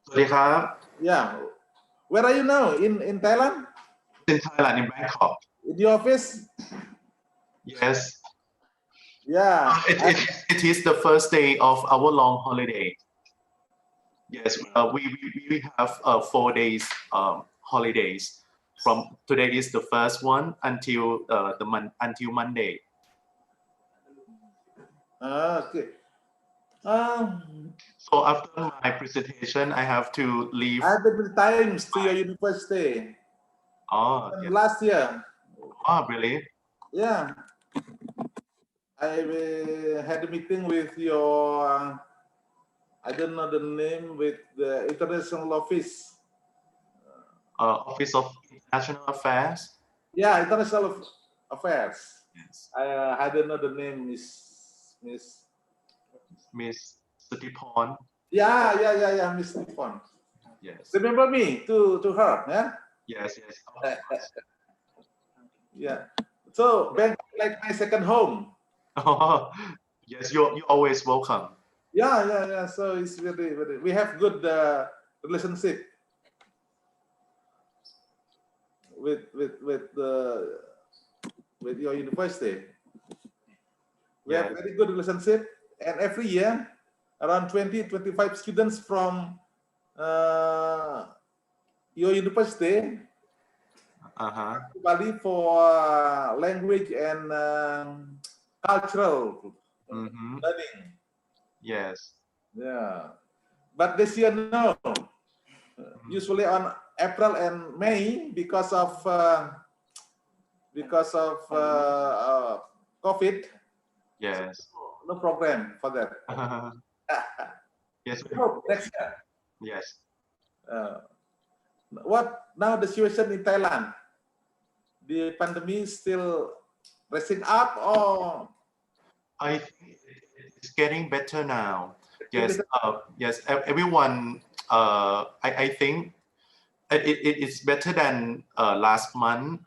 สวัสดีครับ Yeah. Where are you now? In Thailand? In Thailand, in Bangkok. In the office? Yes. Yeah. It is the first day of our long holiday. Yes, we have 4 days holidays. From today is the first one until until Monday. Okay. So after my presentation, I have to leave. I've been many times to your university. Oh, yes. Last year. Oh, really? Yeah. I had a meeting with your, I don't know the name, with the International Office. Office of International Affairs. Yeah, International Affairs. Yes. I don't know the name, Miss Sutipon. Yeah, Miss Sutipon. Yes. Remember me to her, yeah? Yes. Yeah. So Bangkok like my second home. Oh, yes, you're always welcome. Yeah. So it's very. We have good relationship with your university. We have very good relationship, and every year around 20-25 students from your university to Bali for language and cultural learning. Yes. Yeah, but this year no. Usually on April and May because of COVID. Yes. No program for that. Yes. No, next year. Yes. What now the situation in Thailand? The pandemic still rising up or? I think it's getting better now. Yes. Yes. Everyone. I think it's better than last month.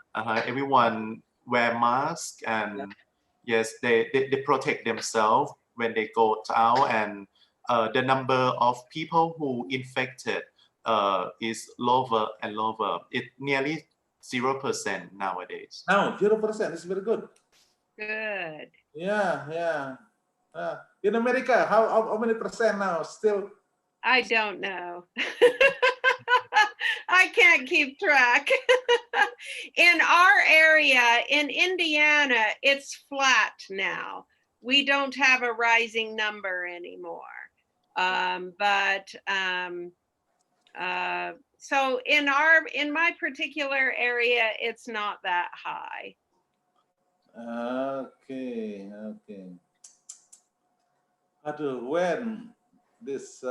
Everyone wear masks and yes, they protect themselves when they go out, and the number of people who infected is lower and lower. It nearly 0% nowadays. No, 0% is very good. Good. Yeah. In America, how many percent now? Still? I don't know. I can't keep track. In our area, in Indiana, it's flat now. We don't have a rising number anymore. So in my particular area, it's not that high. Okay. When this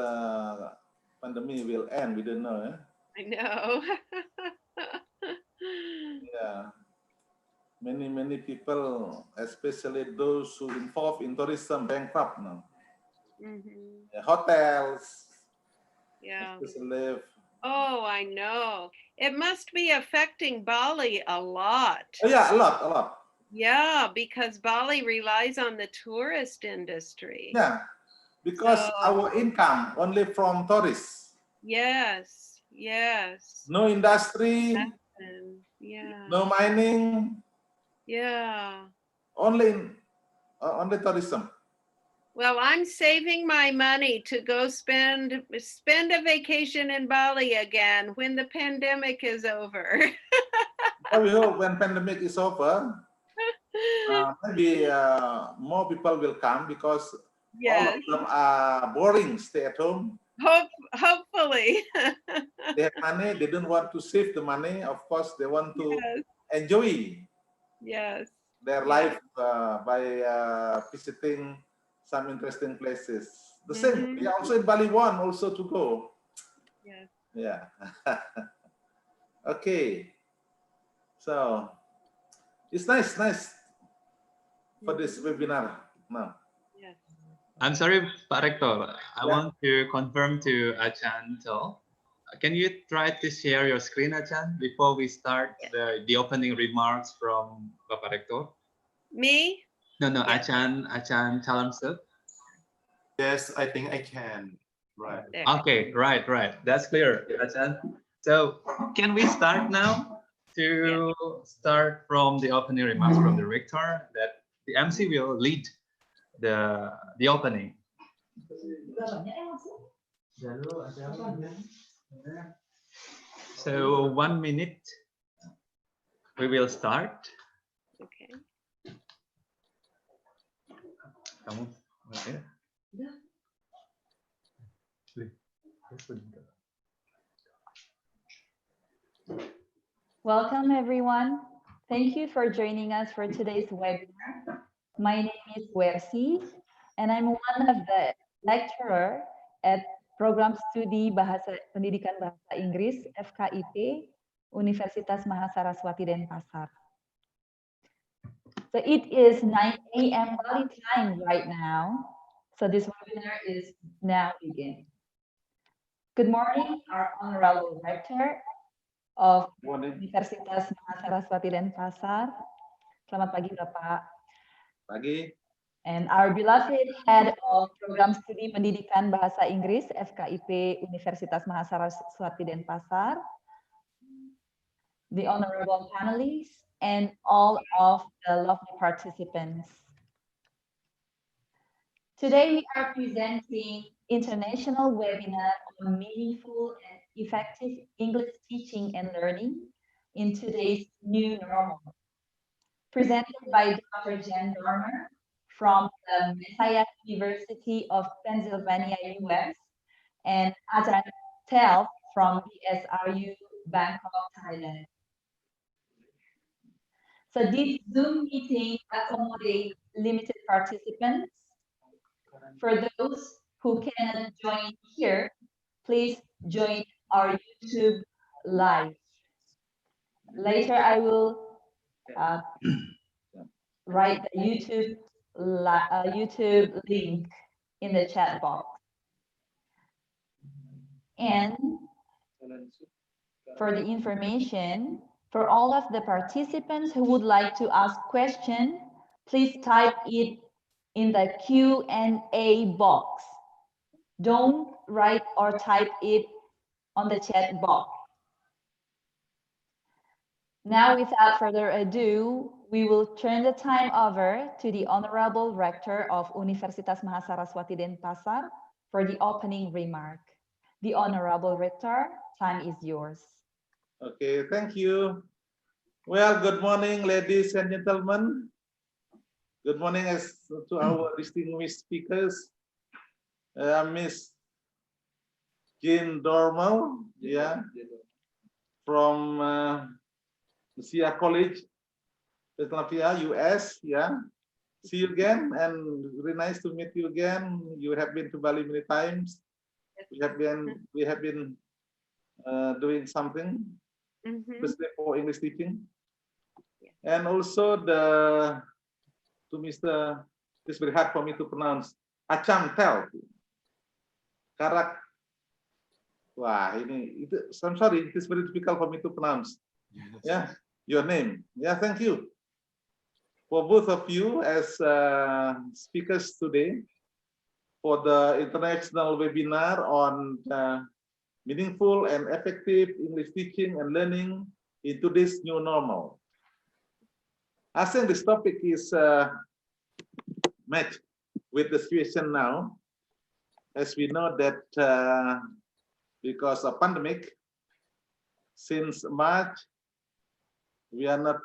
pandemic will end, we don't know. I know. Yeah. Many people, especially those who involved in tourism, bankrupt now. Hotels. Yeah. Especially. Oh, I know. It must be affecting Bali a lot. Oh, yeah, a lot. Yeah, because Bali relies on the tourist industry. Yeah, because our income only from tourists. Yes. No industry. Yeah. No mining. Yeah. Only tourism. Well, I'm saving my money to go spend a vacation in Bali again when the pandemic is over. We hope when pandemic is over, maybe more people will come because all of them are boring, stay at home. Hopefully. They have money, they don't want to save the money. Of course, they want to enjoy their life by visiting some interesting places. The same, we also in Bali want also to go. Yeah. Okay. So it's nice for this webinar now. I'm sorry, Pak Rector. I want to confirm to Achan. Can you try to share your screen, Achan, before we start the opening remarks from Bapak Rector? Me? No, Achan Chalamsel. Yes, I think I can. Right. There. Okay, right. That's clear, Achan. So can we start now to start from the opening remarks from the rector that the MC will lead the opening. So 1 minute, we will start. Okay. Kamu, okay. Welcome, everyone. Thank you for joining us for today's webinar. My name is Wersi, and I'm one of the lecturer at Program Studi Pendidikan Bahasa Inggris FKIP Universitas Mahasaraswati Denpasar. So it is 9 a.m. Bali time right now. So this webinar is now beginning. Good morning, our Honorable Rector of Universitas Mahasaraswati Denpasar. Selamat pagi, Bapak. Pagi. And our beloved Head of Program Studi Pendidikan Bahasa Inggris FKIP Universitas Mahasaraswati Denpasar, the honorable panelists, and all of the lovely participants. Today we are presenting international webinar on meaningful and effective English teaching and learning in today's new normal. Presented by Dr. Jen Dormer from the Messiah University of Pennsylvania, US, and Ajahn Tel from BSRU, Bangkok, Thailand. So this Zoom meeting accommodates limited participants. For those who cannot join here, please join our YouTube live. Later, I will write the YouTube link in the chat box. And for the information, for all of the participants who would like to ask questions, please type it in the Q&A box. Don't write or type it on the chat box. Now, without further ado, we will turn the time over to the Honorable Rector of Universitas Mahasaraswati Denpasar for the opening remark. The Honorable Rector, time is yours. Okay, thank you. Well, good morning, ladies and gentlemen. Good morning to our distinguished speakers. Miss Jean Dormal, from Messiah College, Pennsylvania, US, See you again, and really nice to meet you again. You have been to Bali many times. We have been doing something, especially for English teaching, and also to Mr. It's very hard for me to pronounce Acham Tel. Karak. Wah, I'm sorry, it is very difficult for me to pronounce. Yes. Yeah, your name. Yeah, thank you for both of you as speakers today for the international webinar on meaningful and effective English teaching and learning in today's new normal. I think this topic is matched with the situation now, as we know that because of pandemic, since March, we are not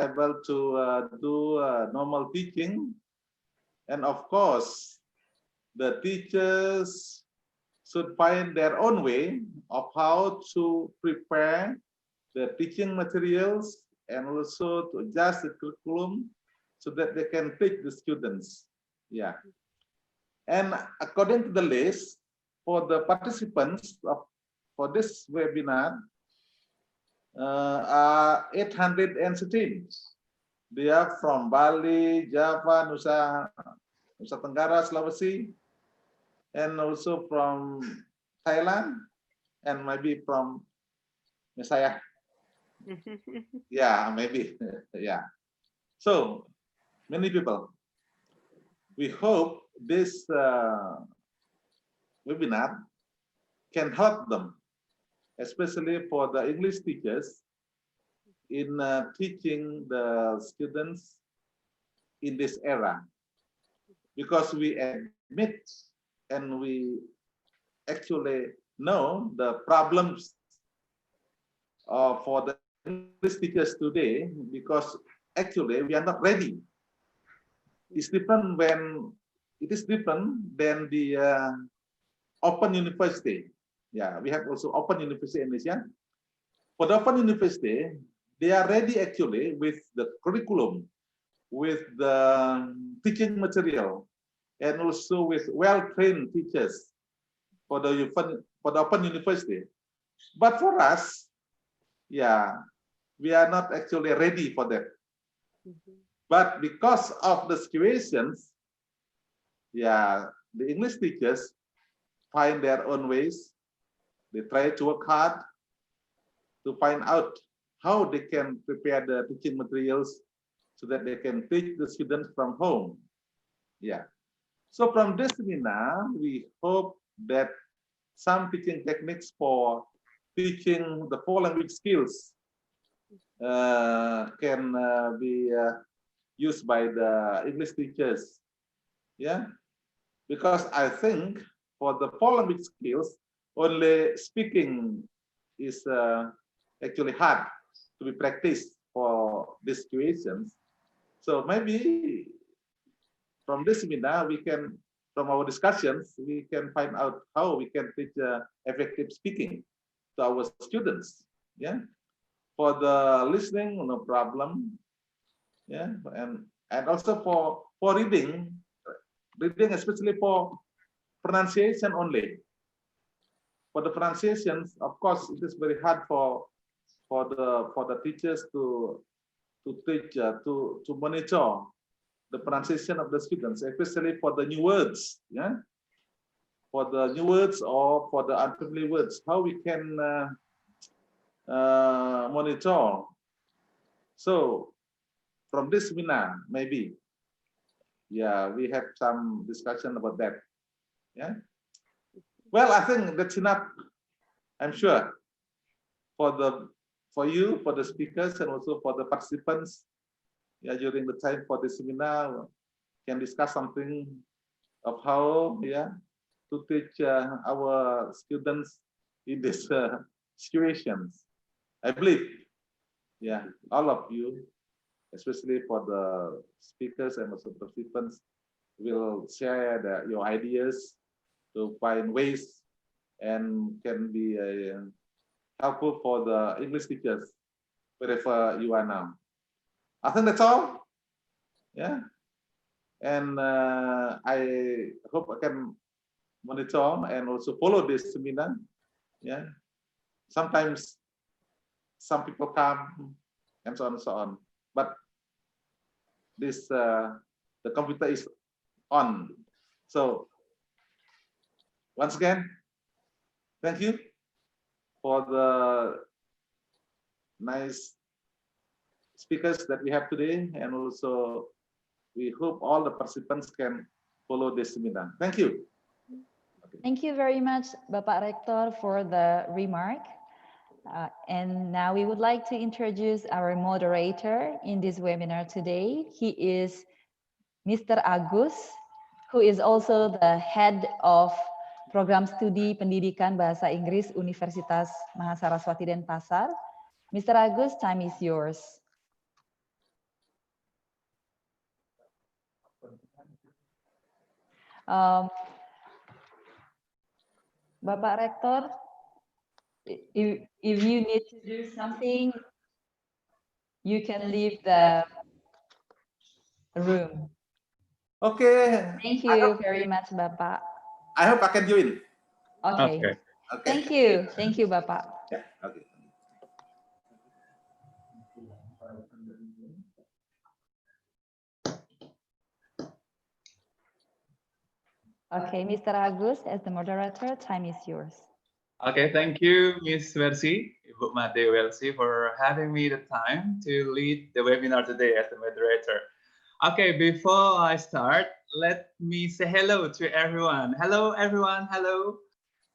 able to do normal teaching. And of course, the teachers should find their own way of how to prepare the teaching materials and also to adjust the curriculum so that they can teach the students. Yeah. And according to the list, for the participants for this webinar, are 816. They are from Bali, Java, Nusa Tenggara, Sulawesi, and also from Thailand, and maybe from Messiah. Yeah, maybe. Yeah. So many people. We hope this webinar can help them, especially for the English teachers, in teaching the students in this era, because we admit and we actually know the problems for the English teachers today, because actually we are not ready. It's different when it is different than the open university. Yeah, we have also open university in Indonesia. For the open university, they are ready actually with the curriculum, with the teaching material, and also with well-trained teachers for the open university. But for us, yeah, we are not actually ready for that. But because of the situations, yeah, the English teachers find their own ways. They try to work hard to find out how they can prepare the teaching materials so that they can teach the students from home. Yeah. So from this seminar, we hope that some teaching techniques for teaching the 4 language skills can be used by the English teachers. Yeah, because I think for the 4 language skills, only speaking is actually hard to be practiced for these situations. So maybe from this seminar, we can, from our discussions, we can find out how we can teach effective speaking to our students. Yeah, for the listening, no problem. Yeah, and also for reading especially for pronunciation only. For the pronunciations, of course, it is very hard for the teachers to teach to monitor the pronunciation of the students, especially for the new words. Yeah, for the new words or for the unfamiliar words, how we can monitor. So from this seminar, maybe, yeah, we have some discussion about that. Yeah. Well, I think that's enough. I'm sure for you, for the speakers, and also for the participants. Yeah, during the time for the seminar, can discuss something of how, yeah, to teach our students in these situations. I believe, yeah, all of you, especially for the speakers and also participants, will share your ideas to find ways and can be helpful for the English teachers wherever you are now. I think that's all. Yeah, and I hope I can monitor and also follow this seminar. Yeah, sometimes some people come and so on and so on, but this the computer is on. So once again, thank you for the nice speakers that we have today, and also we hope all the participants can follow this seminar. Thank you. Okay. Thank you very much, Bapak Rector, for the remark. And now we would like to introduce our moderator in this webinar today. He is Mr. Agus, who is also the head of Program Studi Pendidikan Bahasa Inggris Universitas Mahasaraswati Denpasar. Mr. Agus, time is yours. Bapak Rector, if you need to do something, you can leave the room. Okay. Thank you very much, Bapak. I hope I can join. Okay. Okay. Thank you. Thank you, Bapak. Yeah. Okay. Okay, Mr. Agus, as the moderator, time is yours. Okay, thank you, Ms. Versi, Ibu Made Welsi, for having me the time to lead the webinar today as the moderator. Okay, before I start, let me say hello to everyone. Hello, everyone. Hello.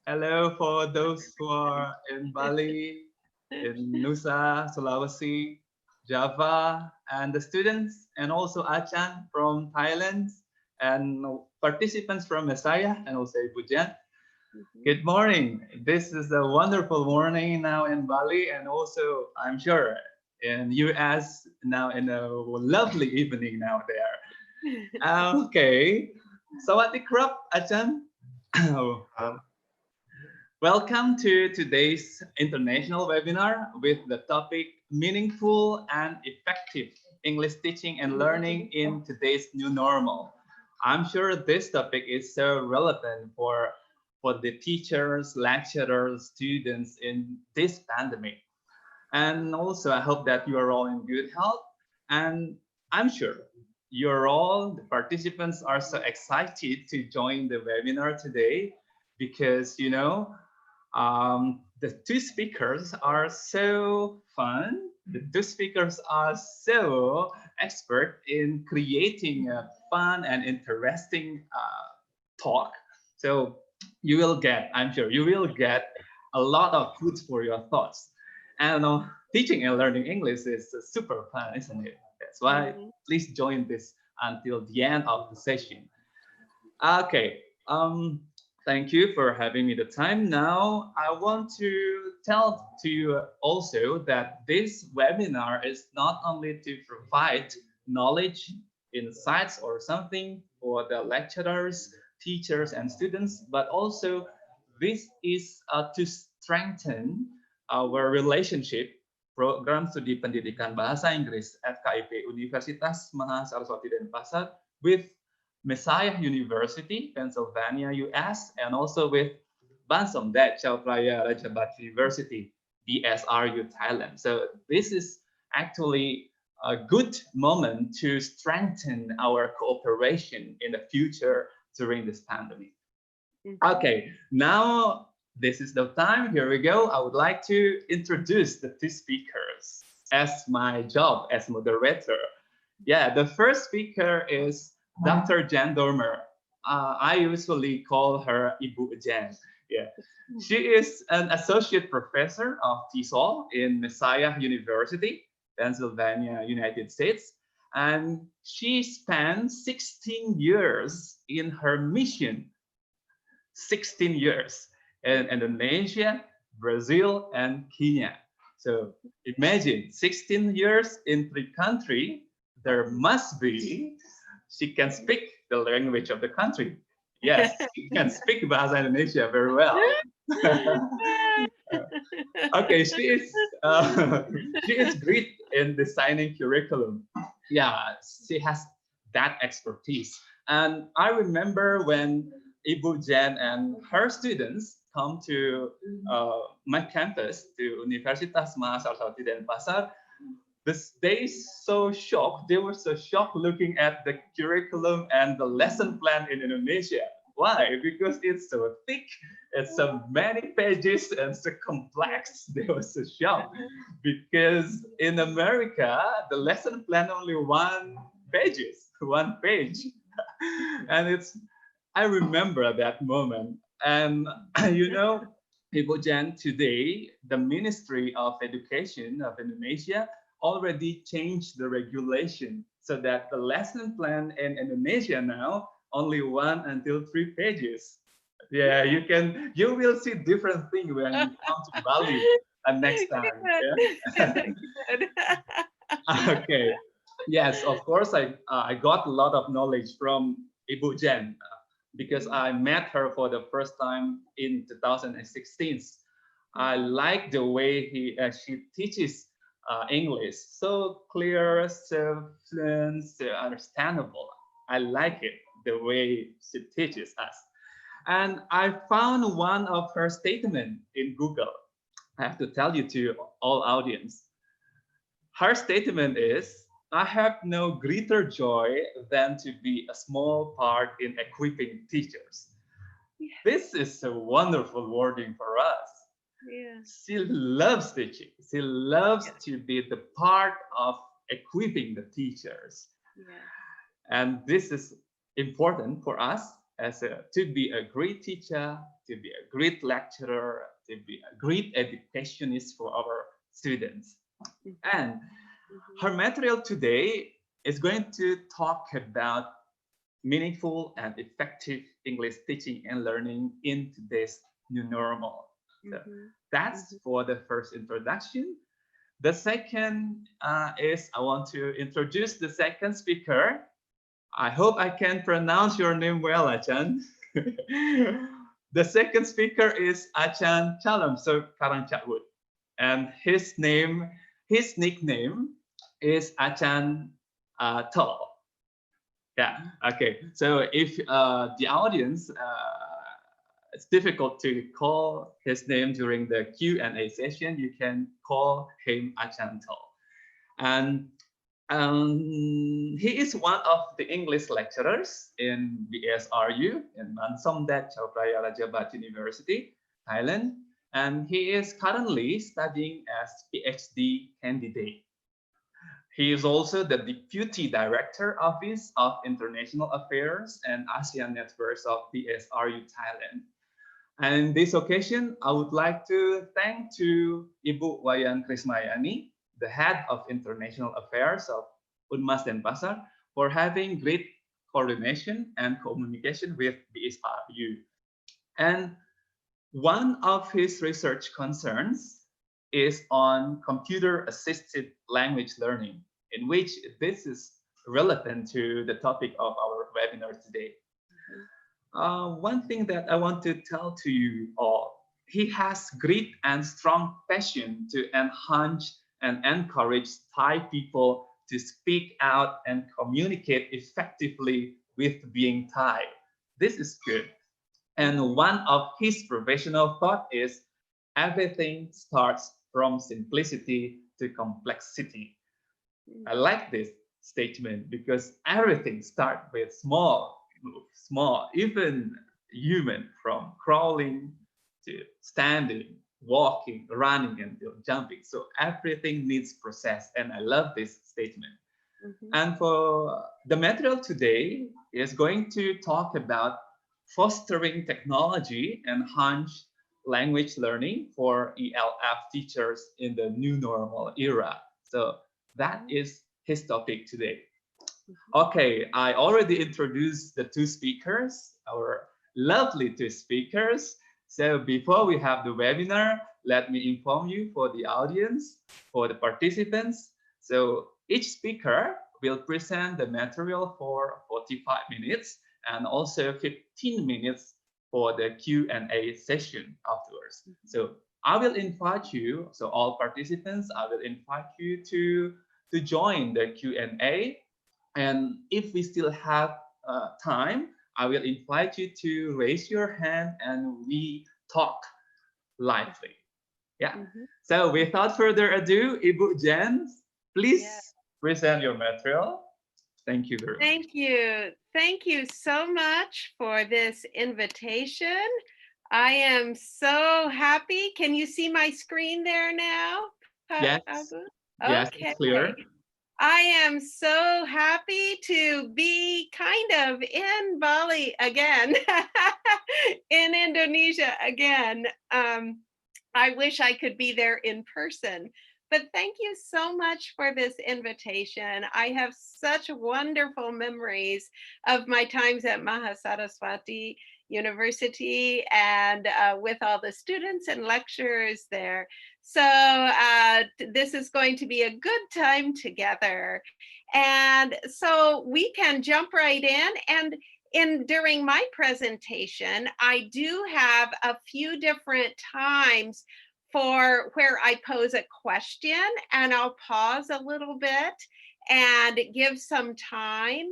Hello for those who are in Bali, in Nusa, Sulawesi, Java, and the students, and also Achan from Thailand, and participants from Messiah, and also Ibu Jan. Good morning. This is a wonderful morning now in Bali, and also I'm sure in US now in a lovely evening now there. Okay. Sawadee krap, Achan. Welcome to today's international webinar with the topic Meaningful and Effective English Teaching and Learning in Today's New Normal. I'm sure this topic is so relevant for the teachers, lecturers, students in this pandemic. And also, I hope that you are all in good health. And I'm sure you're all, the participants are so excited to join the webinar today because, you know, the two speakers are so fun. The two speakers are so expert in creating a fun and interesting talk. So you will get, I'm sure you will get a lot of food for your thoughts. And teaching and learning English is super fun, isn't it? That's why please join this until the end of the session. Okay. Thank you for having me the time. Now, I want to tell to you also that this webinar is not only to provide knowledge, insights, or something for the lecturers, teachers, and students, but also this is to strengthen our relationship program studi pendidikan bahasa Inggris FKIP Universitas Mahasaraswati Denpasar with Messiah University, Pennsylvania, US, and also with Bansong Dat Chao Phraya Rajabat University, BSRU, Thailand. So this is actually a good moment to strengthen our cooperation in the future during this pandemic. Okay, now this is the time. Here we go. I would like to introduce the two speakers as my job as moderator. Yeah, the first speaker is Dr. Jan Dormer. I usually call her Ibu Jan. Yeah, she is an associate professor of TESOL in Messiah University, Pennsylvania, United States. And she spent 16 years in her mission, 16 years in Indonesia, Brazil, and Kenya. So imagine 16 years in 3 countries. There must be, she can speak the language of the country. Yes, she can speak Bahasa Indonesia very well. Okay, she is great in designing curriculum. Yeah, she has that expertise. And I remember when Ibu Jan and her students come to my campus, to Universitas Mahasaraswati Denpasar, they so shocked. They were so shocked looking at the curriculum and the lesson plan in Indonesia. Why? Because it's so thick, it's so many pages and so complex. They were so shocked because in America the lesson plan only one page, and I remember that moment. And you know, Ibu Jan, today the Ministry of Education of Indonesia already changed the regulation so that the lesson plan in Indonesia now only 1 until 3 pages. Yeah, you will see different things when you come to Bali next time. Yeah? Okay. Yes, of course, I got a lot of knowledge from Ibu Jan because I met her for the first time in 2016. I like the way she teaches English, so clear, so fluent, so understandable. I like it, the way she teaches us. And I found one of her statements in Google. I have to tell you to all audience. Her statement is, I have no greater joy than to be a small part in equipping teachers. Yeah. This is a wonderful wording for us. Yeah. She loves teaching. She loves to be the part of equipping the teachers. Yeah. And this is important for us to be a great teacher, to be a great lecturer, to be a great educationist for our students. And her material today is going to talk about meaningful and effective English teaching and learning in today's new normal. So that's for the first introduction. The second is I want to introduce the second speaker. I hope I can pronounce your name well, Achan. The second speaker is Achan Chalamso Karangchatwood, and his nickname is Achan Tol. Yeah. Okay. So if the audience, it's difficult to call his name during the Q&A session, you can call him Achan Tol. And he is one of the English lecturers in BSRU in Mansongdat Chaupraya Rajabat University, Thailand. And he is currently studying as PhD candidate. He is also the Deputy Director Office of International Affairs and ASEAN Networks of BSRU Thailand. And in this occasion, I would like to thank to Ibu Wayan Krismayani, the Head of International Affairs of Unmas Denpasar, for having great coordination and communication with BSRU. And one of his research concerns is on computer-assisted language learning, in which this is relevant to the topic of our webinar today. One thing that I want to tell to you all, he has great and strong passion to enhance and encourage Thai people to speak out and communicate effectively with being Thai. This is good. And one of his professional thought is everything starts from simplicity to complexity. I like this statement because everything starts with small, even human, from crawling to standing, walking, running, and jumping. So everything needs process, and I love this statement. And for the material today is going to talk about fostering technology enhanced language learning for ELF teachers in the new normal era. So that is his topic today. Okay, I already introduced the two speakers, our lovely two speakers. So before we have the webinar, let me inform you for the audience, for the participants. So each speaker will present the material for 45 minutes and also 15 minutes for the Q&A session afterwards. So I will invite you, so all participants, I will invite you to join the Q&A. And if we still have time, I will invite you to raise your hand and we talk lively. Yeah. So without further ado, Ibu Jen, please present your material. Thank you very much. Thank you. Thank you so much for this invitation. I am so happy. Can you see my screen there now? Yes. Okay. Yes, it's clear. I am so happy to be kind of in Bali again, in Indonesia again. I wish I could be there in person, but thank you so much for this invitation. I have such wonderful memories of my times at Mahasaraswati University and with all the students and lecturers there. So this is going to be a good time together. And so we can jump right in. And during my presentation, I do have a few different times for where I pose a question, and I'll pause a little bit and give some time.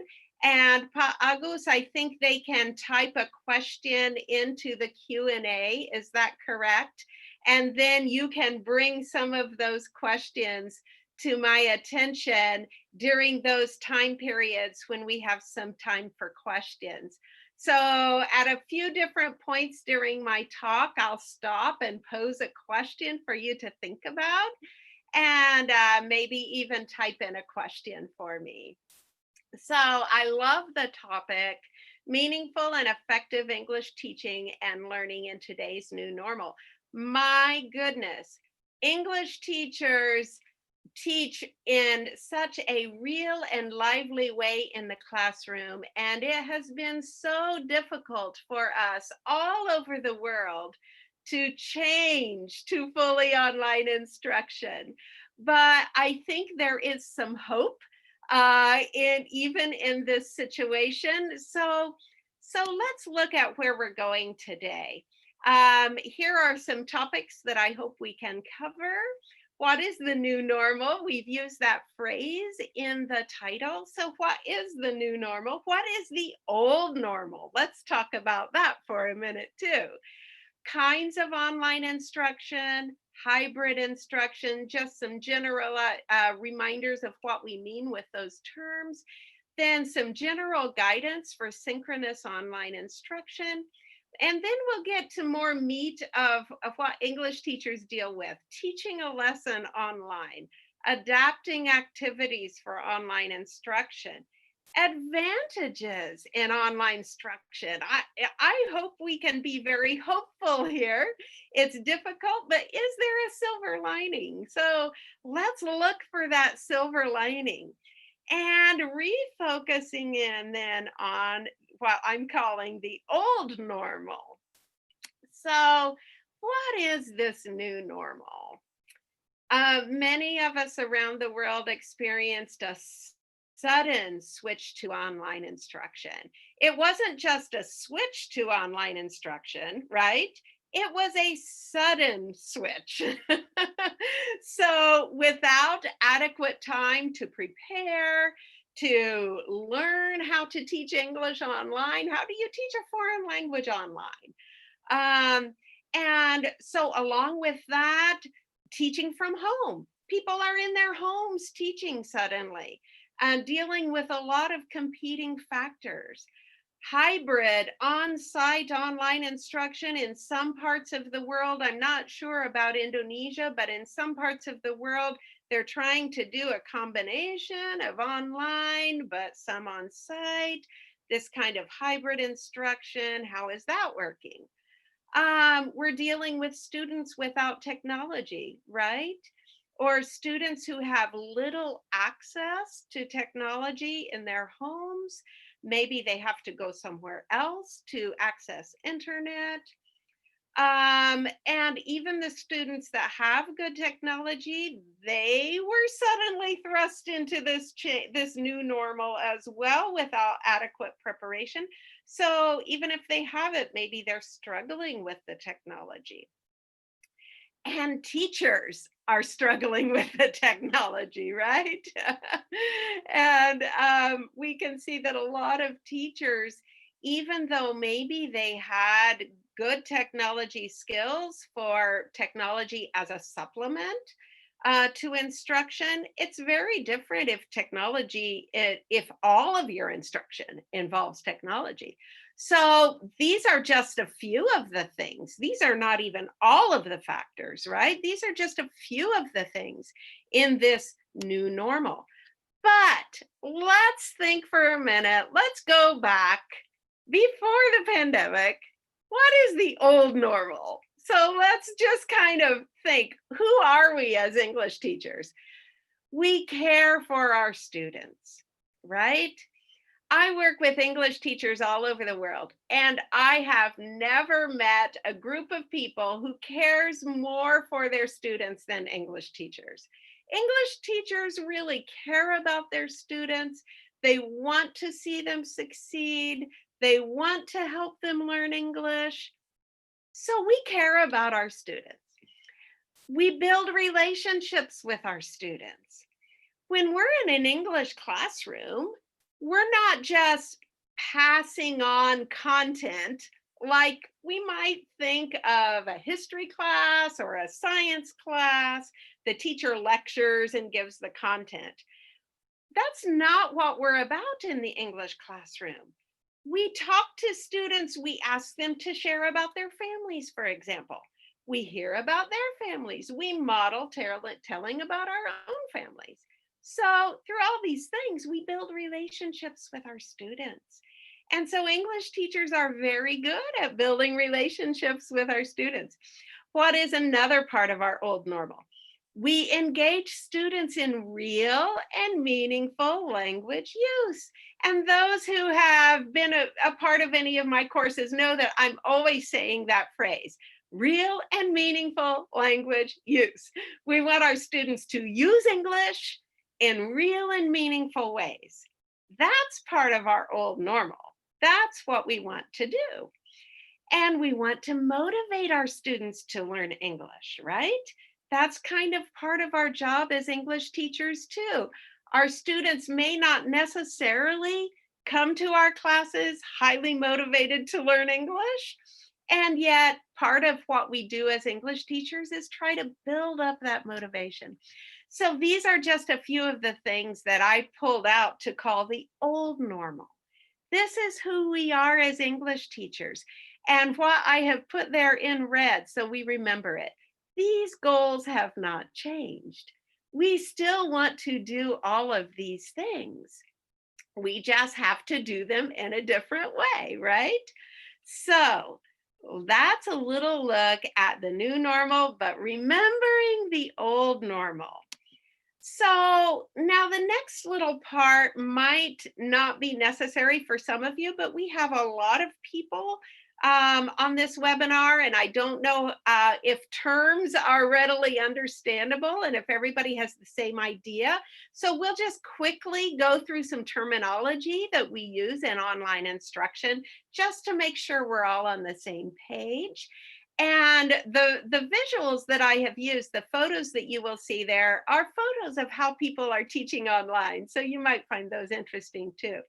And Pa Agus, I think they can type a question into the Q&A. Is that correct? And then you can bring some of those questions to my attention during those time periods when we have some time for questions. So at a few different points during my talk, I'll stop and pose a question for you to think about, and maybe even type in a question for me. So I love the topic meaningful and effective English teaching and learning in today's new normal. My goodness, English teachers teach in such a real and lively way in the classroom, and it has been so difficult for us all over the world to change to fully online instruction. But I think there is some hope even in this situation. So let's look at where we're going today. Here are some topics that I hope we can cover. What is the new normal? We've used that phrase in the title. So what is the new normal? What is the old normal? Let's talk about that for a minute too. Kinds of online instruction, hybrid instruction, just some general reminders of what we mean with those terms. Then some general guidance for synchronous online instruction. And then we'll get to more meat of what English teachers deal with, teaching a lesson online, adapting activities for online instruction, advantages in online instruction. I hope we can be very hopeful here. It's difficult, but is there a silver lining? So let's look for that silver lining. And refocusing in then on what I'm calling the old normal. So what is this new normal? Many of us around the world experienced a sudden switch to online instruction. It wasn't just a switch to online instruction, right? It was a sudden switch. So without adequate time to prepare, to learn how to teach English online, how do you teach a foreign language online? And so along with that, teaching from home. People are in their homes teaching suddenly and dealing with a lot of competing factors. Hybrid on-site online instruction in some parts of the world. I'm not sure about Indonesia, but in some parts of the world, they're trying to do a combination of online, but some on-site, this kind of hybrid instruction. How is that working? We're dealing with students without technology, right? Or students who have little access to technology in their homes. Maybe they have to go somewhere else to access internet. And even the students that have good technology, they were suddenly thrust into this new normal as well without adequate preparation. So even if they have it, maybe they're struggling with the technology. And teachers are struggling with the technology, right? And we can see that a lot of teachers, even though maybe they had good technology skills for technology as a supplement to instruction, it's very different if if all of your instruction involves technology. So these are just a few of the things. These are not even all of the factors, right? These are just a few of the things in this new normal. But let's think for a minute. Let's go back before the pandemic. What is the old normal? So let's just kind of think, who are we as English teachers? We care for our students, right? I work with English teachers all over the world, and I have never met a group of people who cares more for their students than English teachers. English teachers really care about their students. They want to see them succeed. They want to help them learn English. So we care about our students. We build relationships with our students. When we're in an English classroom, we're not just passing on content like we might think of a history class or a science class. The teacher lectures and gives the content. That's not what we're about in the English classroom. We talk to students, we ask them to share about their families, for example. We hear about their families. We model telling about our own families. So through all these things, we build relationships with our students. And so English teachers are very good at building relationships with our students. What is another part of our old normal? We engage students in real and meaningful language use. And those who have been a part of any of my courses know that I'm always saying that phrase, real and meaningful language use. We want our students to use English in real and meaningful ways. That's part of our old normal. That's what we want to do. And we want to motivate our students to learn English, right? That's kind of part of our job as English teachers too. Our students may not necessarily come to our classes highly motivated to learn English. And yet part of what we do as English teachers is try to build up that motivation. So these are just a few of the things that I pulled out to call the old normal. This is who we are as English teachers. And what I have put there in red, so we remember it, these goals have not changed. We still want to do all of these things. We just have to do them in a different way, right? So that's a little look at the new normal, but remembering the old normal. So now the next little part might not be necessary for some of you, but we have a lot of people on this webinar, and I don't know if terms are readily understandable and if everybody has the same idea. So we'll just quickly go through some terminology that we use in online instruction just to make sure we're all on the same page. And the visuals that I have used, the photos that you will see there, are photos of how people are teaching online. So you might find those interesting too.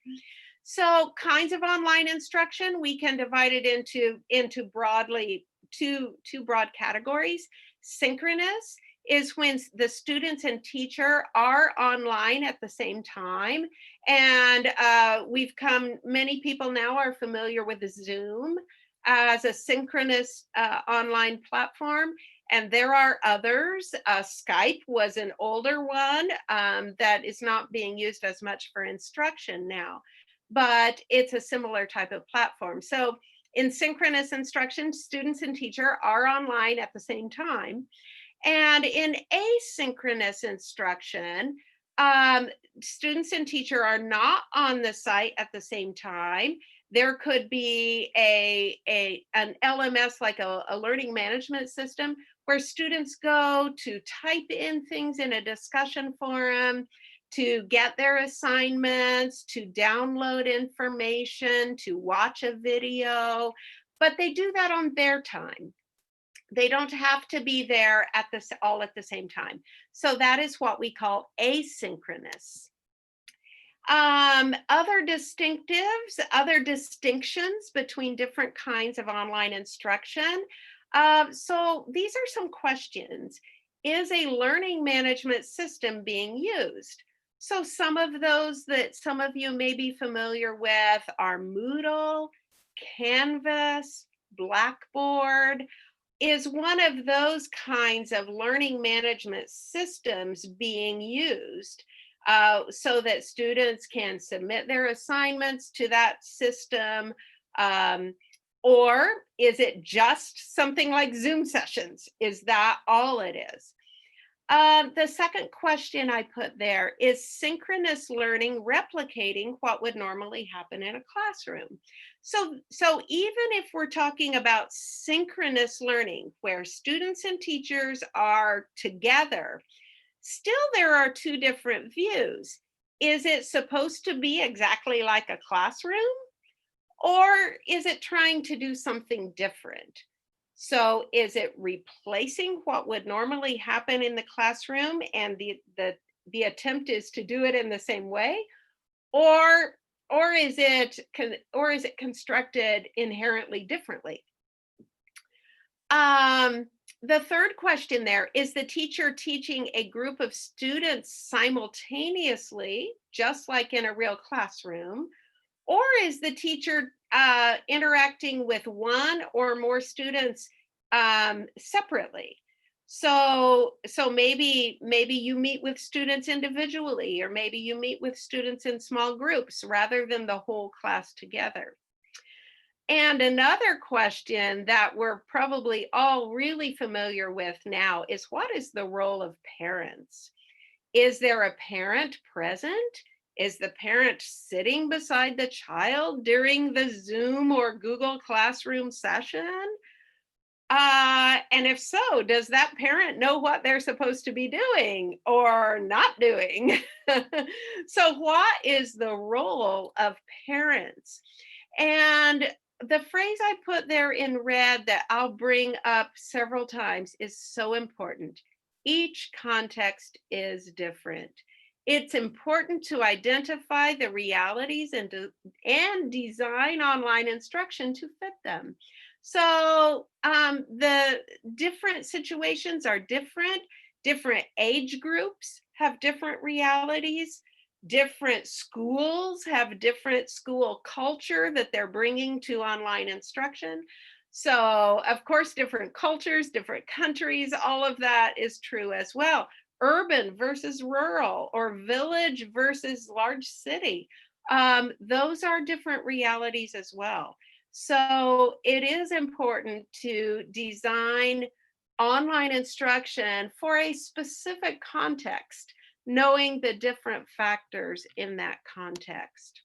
So kinds of online instruction, we can divide it into broadly two broad categories. Synchronous is when the students and teacher are online at the same time. And many people now are familiar with Zoom as a synchronous online platform. And there are others. Skype was an older one that is not being used as much for instruction now, but it's a similar type of platform. So in synchronous instruction, students and teacher are online at the same time. And in asynchronous instruction, students and teacher are not on the site at the same time. There could be an LMS, like a learning management system, where students go to type in things in a discussion forum, to get their assignments, to download information, to watch a video, but they do that on their time. They don't have to be there all at the same time. So that is what we call asynchronous. Other distinctives, other distinctions between different kinds of online instruction. So these are some questions. Is a learning management system being used? So some of those that some of you may be familiar with are Moodle, Canvas, Blackboard. Is one of those kinds of learning management systems being used so that students can submit their assignments to that system? Or is it just something like Zoom sessions? Is that all it is? The second question I put there is synchronous learning replicating what would normally happen in a classroom. So even if we're talking about synchronous learning, where students and teachers are together, still there are two different views. Is it supposed to be exactly like a classroom? Or is it trying to do something different? So is it replacing what would normally happen in the classroom, and the attempt is to do it in the same way? Or is it constructed inherently differently? The third question there, is the teacher teaching a group of students simultaneously, just like in a real classroom? Or is the teacher interacting with one or more students separately? So maybe you meet with students individually, or maybe you meet with students in small groups rather than the whole class together. And another question that we're probably all really familiar with now is, what is the role of parents? Is there a parent present? Is the parent sitting beside the child during the Zoom or Google Classroom session? And if so, does that parent know what they're supposed to be doing or not doing? So what is the role of parents? And the phrase I put there in red that I'll bring up several times is so important. Each context is different. It's important to identify the realities and design online instruction to fit them. So the different situations are different. Different age groups have different realities. Different schools have different school culture that they're bringing to online instruction. So of course, different cultures, different countries, all of that is true as well. Urban versus rural, or village versus large city. Those are different realities as well. So it is important to design online instruction for a specific context, knowing the different factors in that context.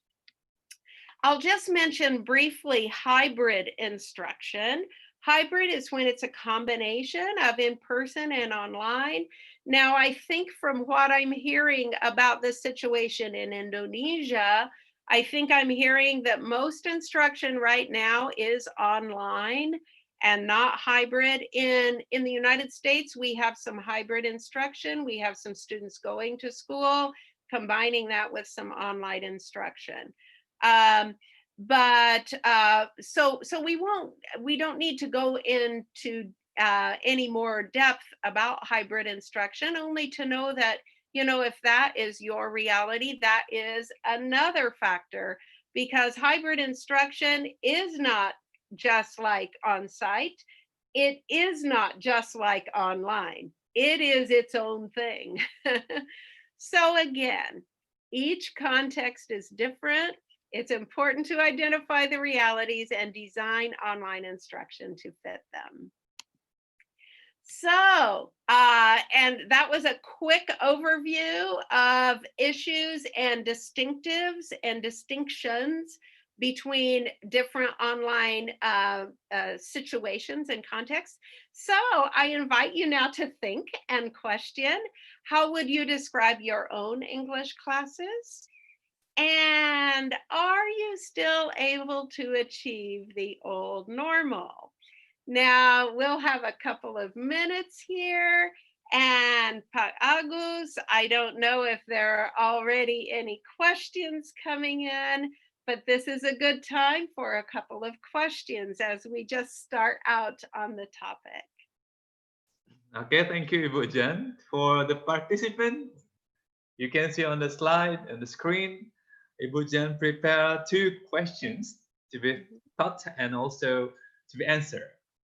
I'll just mention briefly hybrid instruction. Hybrid is when it's a combination of in-person and online. Now, I think from what I'm hearing about the situation in Indonesia, I think I'm hearing that most instruction right now is online and not hybrid. In the United States, we have some hybrid instruction. We have some students going to school, combining that with some online instruction. So we don't need to go into any more depth about hybrid instruction, only to know that, if that is your reality, that is another factor, because hybrid instruction is not just like on-site. It is not just like online. It is its own thing. So again, each context is different. It's important to identify the realities and design online instruction to fit them. So, and that was a quick overview of issues and distinctives and distinctions between different online situations and contexts. So I invite you now to think and question, how would you describe your own English classes? And are you still able to achieve the old normal? Now we'll have a couple of minutes here, and Pak Agus, I don't know if there are already any questions coming in, but this is a good time for a couple of questions as we just start out on the topic. Okay, thank you, Ibu Jan. For the participants, you can see on the slide and the screen, Ibu Jan prepared 2 questions to be taught and also to be answered.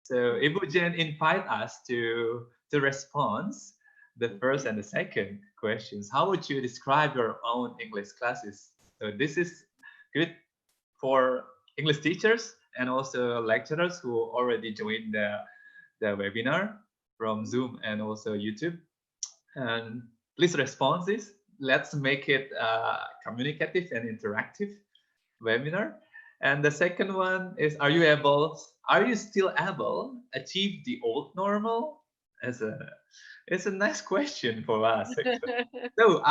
So Ibu Jan invite us to respond the first and the second questions. How would you describe your own English classes? So this is good for English teachers and also lecturers who already joined the webinar from Zoom and also YouTube. And please respond this. Let's make it communicative and interactive webinar. And the second one is, are you still able to achieve the old normal? It's a nice question for us. So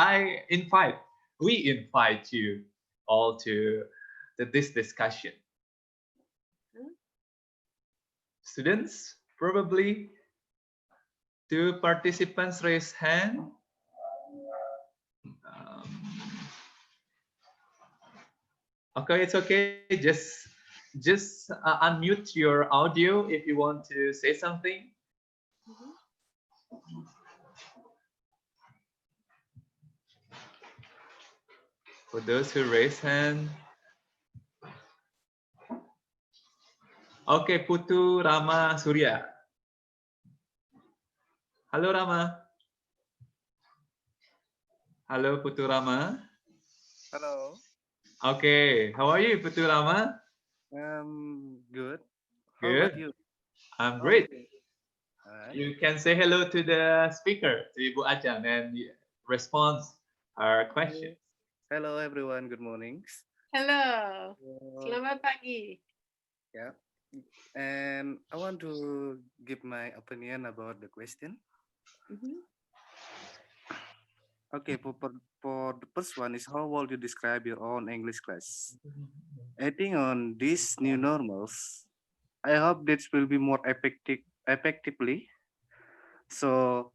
we invite you all to this discussion. Students, probably 2 participants raise hand. Okay, it's okay. Just unmute your audio if you want to say something. For those who raise hand. Okay, Putu Rama Surya. Halo Rama. Halo Putu Rama. Hello. Okay, how are you, Putu Rama? Good. How Good. about you? I'm great. Alright. You can say hello to the speaker, to Ibu Achan, and respond our questions. Hello everyone. Good morning. Hello. Selamat pagi. Yeah. And I want to give my opinion about the question. Okay, for the first one is how would you describe your own English class? I think on these new normals, I hope this will be more effectively. So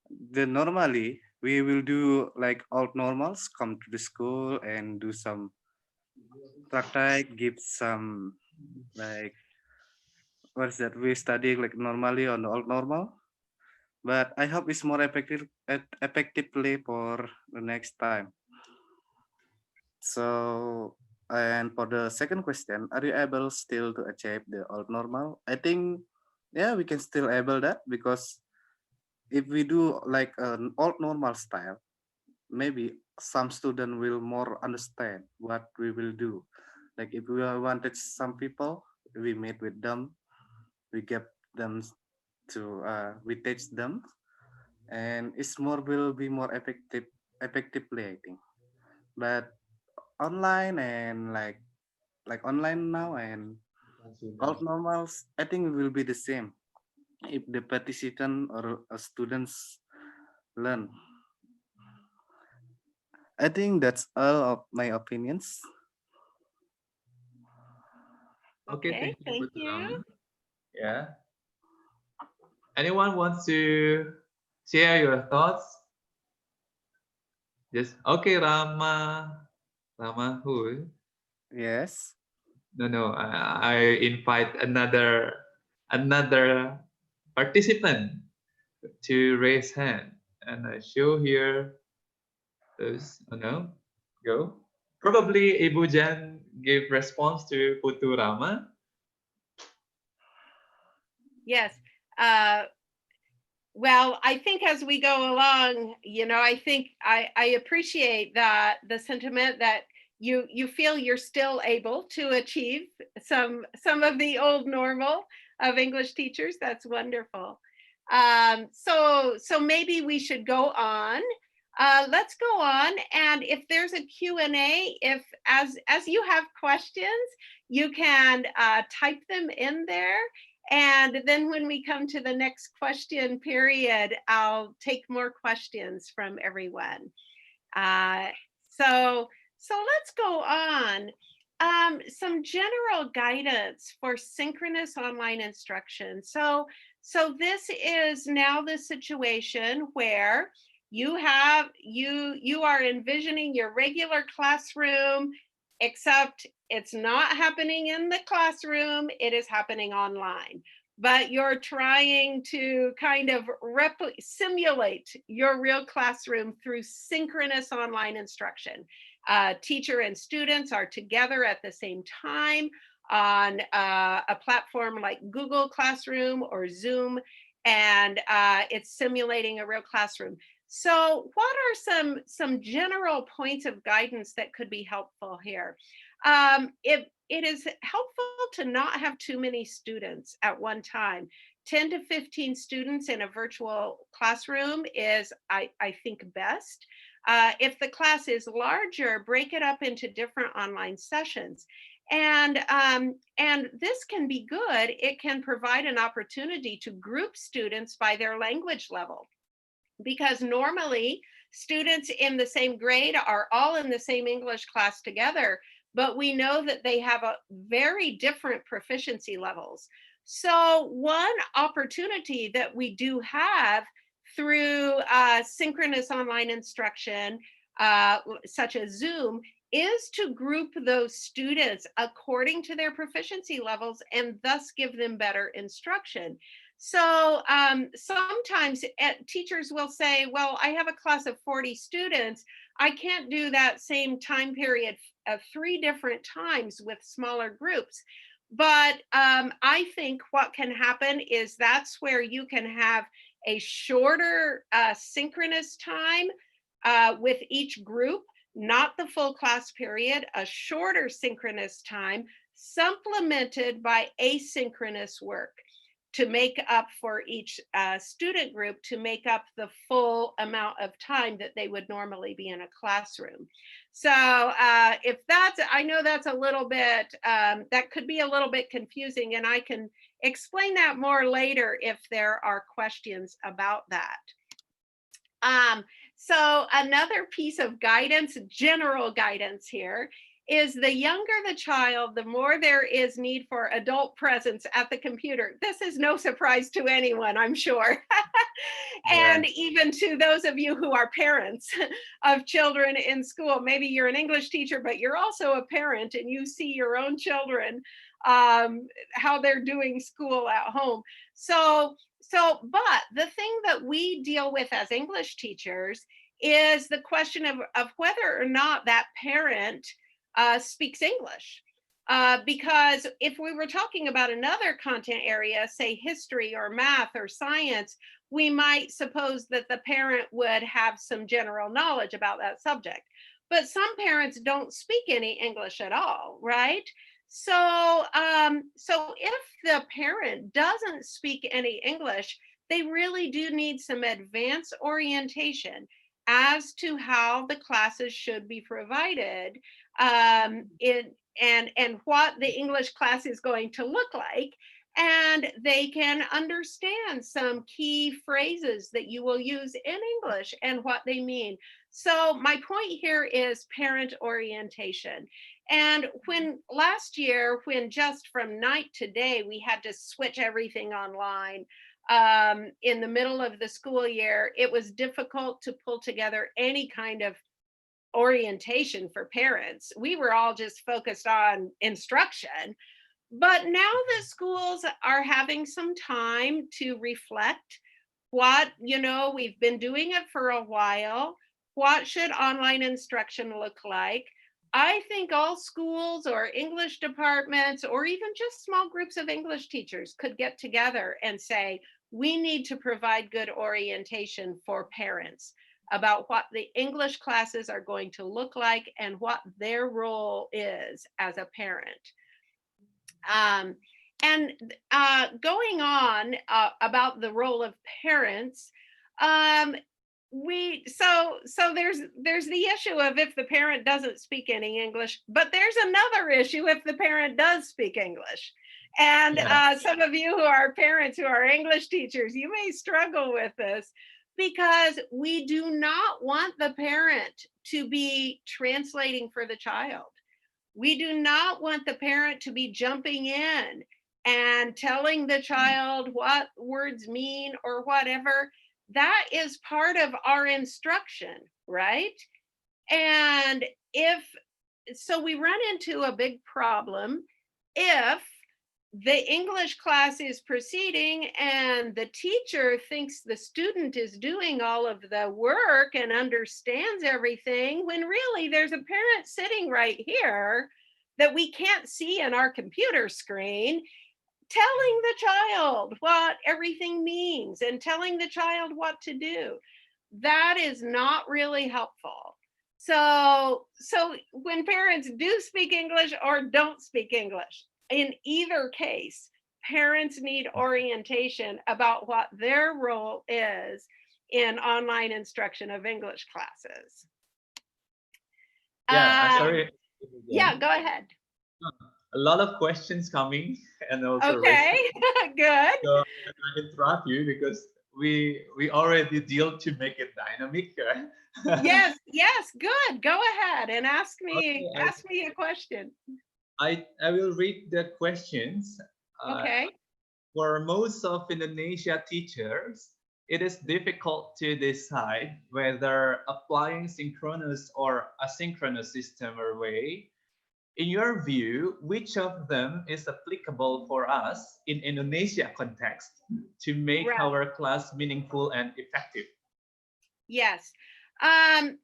the normally we will do like old normals, come to the school and do some praktek, give some like what's that we study like normally on the old normal. But I hope it's more effectively for the next time. So, and for the second question, are you able still to achieve the old normal? I think, yeah, we can still able that because if we do like an old normal style, maybe some student will more understand what we will do. Like if we wanted some people, we meet with them, we get them to, we teach them, and it's more will be more effectively, I think. But online and like online now and old normals, I think it will be the same if the participant or students learn. I think that's all of my opinions. Okay, thank you, Thank you. Yeah. Anyone wants to share your thoughts? Just okay, Rama. Rama who? Yes. No. I invite another participant to raise hand, and I show here those. Oh no, go. Probably Ibu Jan give response to Putu Rama. Yes. Well, I think as we go along, I think I appreciate that the sentiment that you feel you're still able to achieve some of the old normal of English teachers. That's wonderful. So maybe we should go on. Let's go on, and if there's a Q&A, if as you have questions, you can type them in there. And then when we come to the next question period, I'll take more questions from everyone. So let's go on. Some general guidance for synchronous online instruction. So this is now the situation where you are envisioning your regular classroom, except it's not happening in the classroom, it is happening online. But you're trying to kind of simulate your real classroom through synchronous online instruction. Teacher and students are together at the same time on a platform like Google Classroom or Zoom, and it's simulating a real classroom. So what are some general points of guidance that could be helpful here? It is helpful to not have too many students at one time. 10 to 15 students in a virtual classroom is, I think, best. If the class is larger, break it up into different online sessions. And this can be good. It can provide an opportunity to group students by their language level, because normally students in the same grade are all in the same English class together, but we know that they have a very different proficiency levels. So one opportunity that we do have through synchronous online instruction, such as Zoom, is to group those students according to their proficiency levels and thus give them better instruction. So sometimes teachers will say, well, I have a class of 40 students. I can't do that same time period 3 different times with smaller groups. But I think what can happen is that's where you can have a shorter synchronous time with each group, not the full class period, a shorter synchronous time supplemented by asynchronous work to make up for each student group, to make up the full amount of time that they would normally be in a classroom. So if that's, I know that's a little bit, that could be a little bit confusing, and I can explain that more later if there are questions about that. So another piece of guidance, general guidance here, is the younger the child, the more there is need for adult presence at the computer. This is no surprise to anyone, I'm sure. And even to those of you who are parents of children in school. Maybe you're an English teacher, but you're also a parent and you see your own children, how they're doing school at home. But the thing that we deal with as English teachers is the question of whether or not that parent speaks English. Because if we were talking about another content area, say history or math or science, we might suppose that the parent would have some general knowledge about that subject. But some parents don't speak any English at all, right? So if the parent doesn't speak any English, they really do need some advanced orientation as to how the classes should be provided, and what the English class is going to look like. And they can understand some key phrases that you will use in English and what they mean. So my point here is parent orientation. And when last year, when just from night to day, we had to switch everything online in the middle of the school year, it was difficult to pull together any kind of orientation for parents. We were all just focused on instruction. But now the schools are having some time to reflect what, we've been doing it for a while. What should online instruction look like? I think all schools or English departments or even just small groups of English teachers could get together and say, we need to provide good orientation for parents about what the English classes are going to look like and what their role is as a parent. Going on about the role of parents, so there's the issue of if the parent doesn't speak any English, but there's another issue if the parent does speak English. And some of you who are parents who are English teachers, you may struggle with this because we do not want the parent to be translating for the child. We do not want the parent to be jumping in and telling the child what words mean or whatever. That is part of our instruction, right? And so we run into a big problem if the English class is proceeding and the teacher thinks the student is doing all of the work and understands everything, when really there's a parent sitting right here that we can't see in our computer screen, telling the child what everything means and telling the child what to do. That is not really helpful. So when parents do speak English or don't speak English, in either case, parents need orientation about what their role is in online instruction of English classes. Sorry. Yeah, go ahead. A lot of questions coming and also okay, good. So I interrupt you because we already deal to make it dynamic. yes, good. Go ahead and ask me a question. I will read the questions. Okay. For most of Indonesia teachers, it is difficult to decide whether applying synchronous or asynchronous system or way. In your view, which of them is applicable for us in Indonesia context to make our class meaningful and effective? Yes.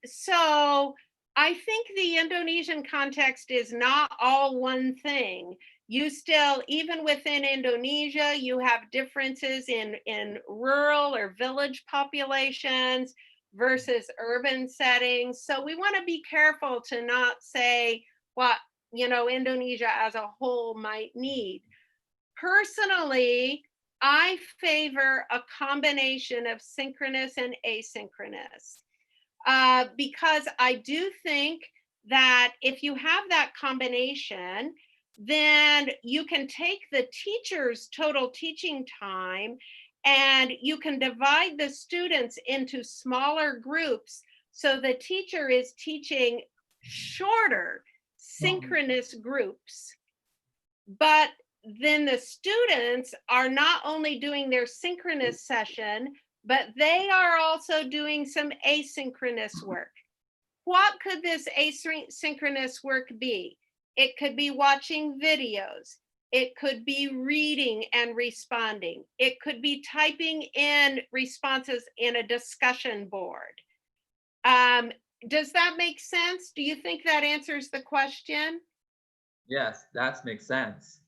So I think the Indonesian context is not all one thing. You still, even within Indonesia, you have differences in rural or village populations versus urban settings. So we want to be careful to not say what, Indonesia as a whole might need. Personally, I favor a combination of synchronous and asynchronous because I do think that if you have that combination, then you can take the teacher's total teaching time and you can divide the students into smaller groups. So the teacher is teaching shorter synchronous groups, but then the students are not only doing their synchronous session, but they are also doing some asynchronous work. What could this asynchronous work be? It could be watching videos. It could be reading and responding. It could be typing in responses in a discussion board. Does that make sense? Do you think that answers the question? Yes, that makes sense.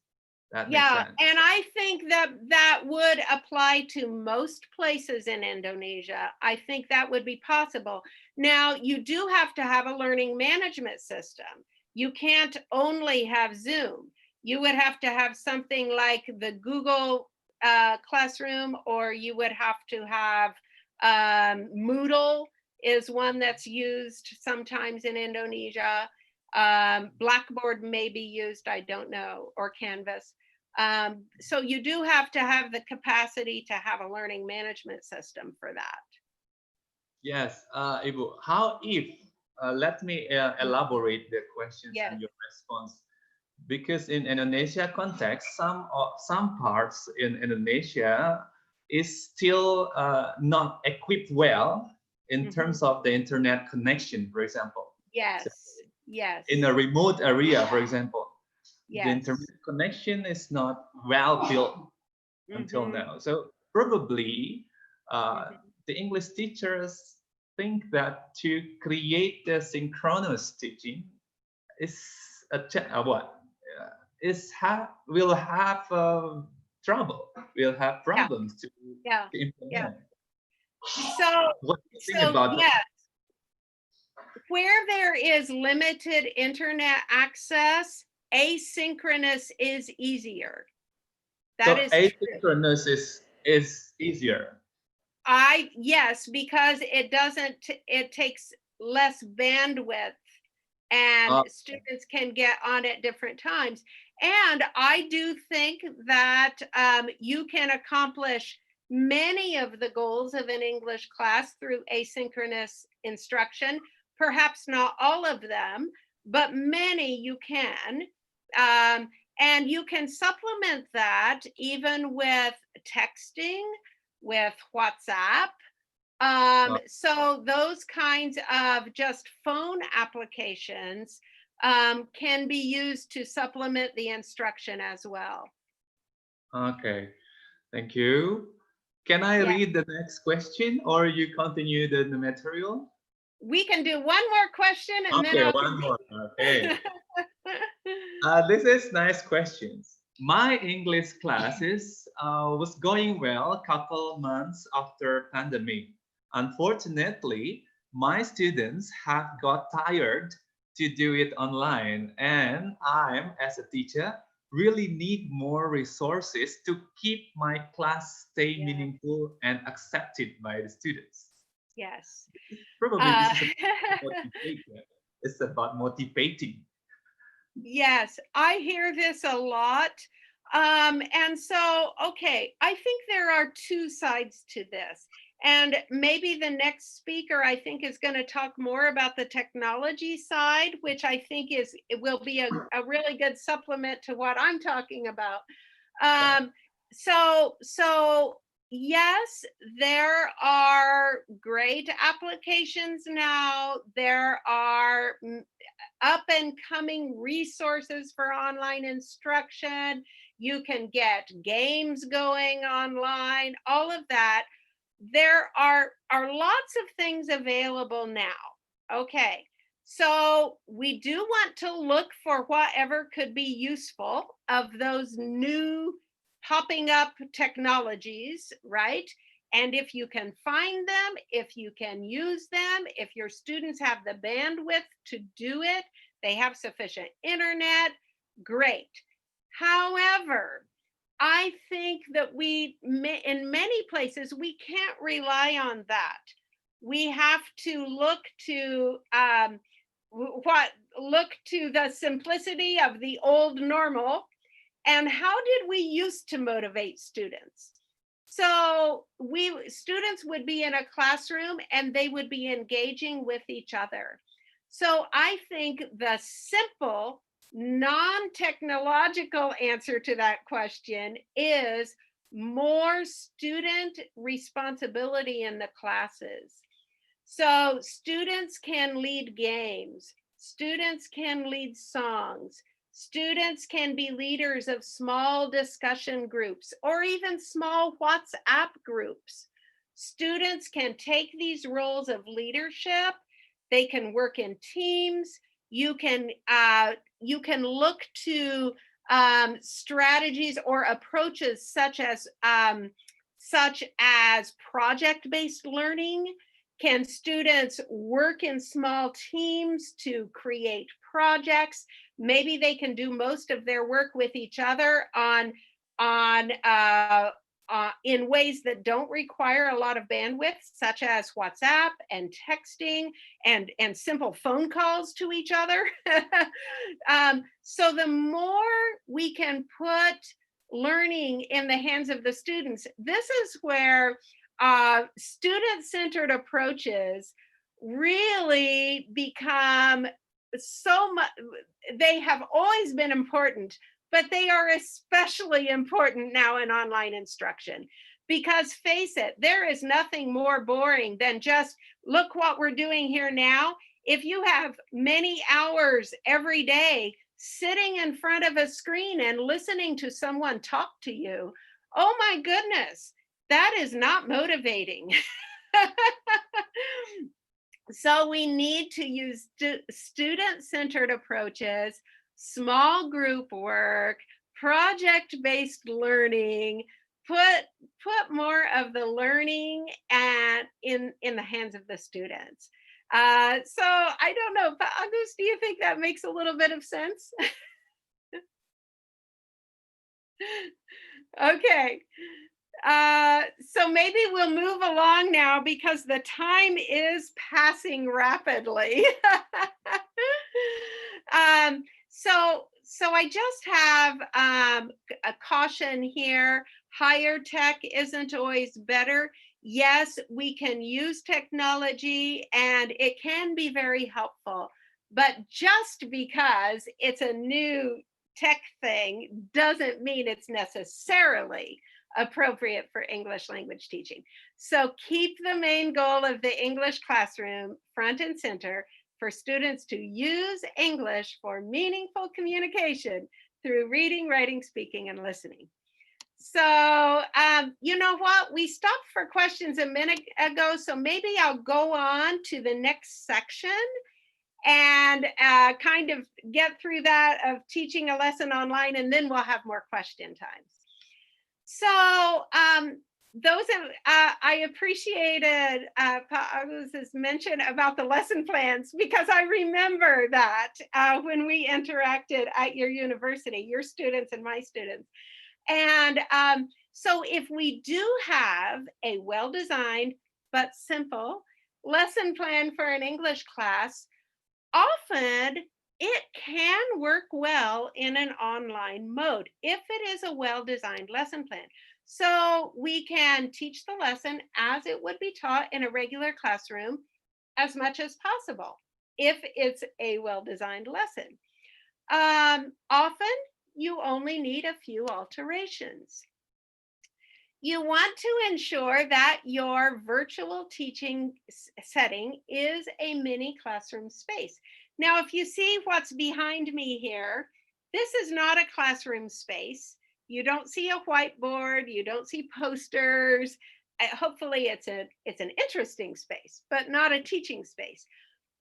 That makes Yeah, sense. and I think that would apply to most places in Indonesia. I think that would be possible. Now, you do have to have a learning management system. You can't only have Zoom. You would have to have something like the Google Classroom, or you would have to have Moodle is one that's used sometimes in Indonesia. Blackboard may be used, I don't know, or Canvas. So you do have to have the capacity to have a learning management system for that. Yes, Ibu, how if, let me elaborate the questions Yes. and your response. Because in Indonesia context, some parts in Indonesia is still not equipped well in terms of the internet connection, for example. Yes, So yes. in a remote area, for example, Yes. the internet connection is not well built until now. So probably the English teachers think that to create the synchronous teaching is will have trouble. We'll have problems to implement. So, What do you think about yes. that? Where there is limited internet access, asynchronous is easier. That is asynchronous is easier. Yes, because it takes less bandwidth and students can get on at different times. And I do think that you can accomplish many of the goals of an English class through asynchronous instruction, perhaps not all of them, but many you can. And you can supplement that even with texting, with WhatsApp. So those kinds of just phone applications can be used to supplement the instruction as well. Okay, thank you. Can I read the next question or you continue the material? We can do one more question and then I'll one more. Okay. This is nice questions. My English classes was going well a couple months after pandemic. Unfortunately, my students have got tired to do it online, and I'm, as a teacher, really need more resources to keep my class stay meaningful and accepted by the students. Yes. Probably this is about it's about motivating. Yes, I hear this a lot. And so, okay, I think there are two sides to this. And maybe the next speaker, I think, is going to talk more about the technology side, which I think it will be a really good supplement to what I'm talking about. So yes, there are great applications now. There are up and coming resources for online instruction. You can get games going online, all of that. There are lots of things available now. Okay, So we do want to look for whatever could be useful of those new popping up technologies, right? And if you can find them, if you can use them, if your students have the bandwidth to do it, they have sufficient internet, great. However, I think that in many places, we can't rely on that. We have to look to the simplicity of the old normal, and how did we used to motivate students? So students would be in a classroom and they would be engaging with each other. So I think the simple, non-technological answer to that question is more student responsibility in the classes. So students can lead games, students can lead songs, students can be leaders of small discussion groups or even small WhatsApp groups. Students can take these roles of leadership. They can work in teams. You can look to strategies or approaches such as project-based learning. Can students work in small teams to create projects? Maybe they can do most of their work with each other in ways that don't require a lot of bandwidth, such as WhatsApp and texting and simple phone calls to each other. So the more we can put learning in the hands of the students, this is where student-centered approaches really become so much. They have always been important, but they are especially important now in online instruction. Because face it, there is nothing more boring than just look what we're doing here now. If you have many hours every day sitting in front of a screen and listening to someone talk to you, oh my goodness, that is not motivating. So we need to use student-centered approaches, small group work, project-based learning, put more of the learning and in the hands of the students. So I don't know, Agus, do you think that makes a little bit of sense? Okay. So maybe we'll move along now because the time is passing rapidly. So I just have a caution here. Higher tech isn't always better. Yes, we can use technology and it can be very helpful, but just because it's a new tech thing doesn't mean it's necessarily appropriate for English language teaching. So keep the main goal of the English classroom front and center for students to use English for meaningful communication through reading, writing, speaking, and listening. So you know what? We stopped for questions a minute ago, so maybe I'll go on to the next section and kind of get through that of teaching a lesson online, and then we'll have more question times. So I appreciated Pa Agus's mention about the lesson plans, because I remember that when we interacted at your university, your students and my students. And so if we do have a well-designed but simple lesson plan for an English class, often it can work well in an online mode if it is a well-designed lesson plan. So we can teach the lesson as it would be taught in a regular classroom as much as possible if it's a well-designed lesson. Often you only need a few alterations. You want to ensure that your virtual teaching setting is a mini classroom space. Now, if you see what's behind me here, this is not a classroom space. You don't see a whiteboard, you don't see posters. Hopefully it's an interesting space, but not a teaching space.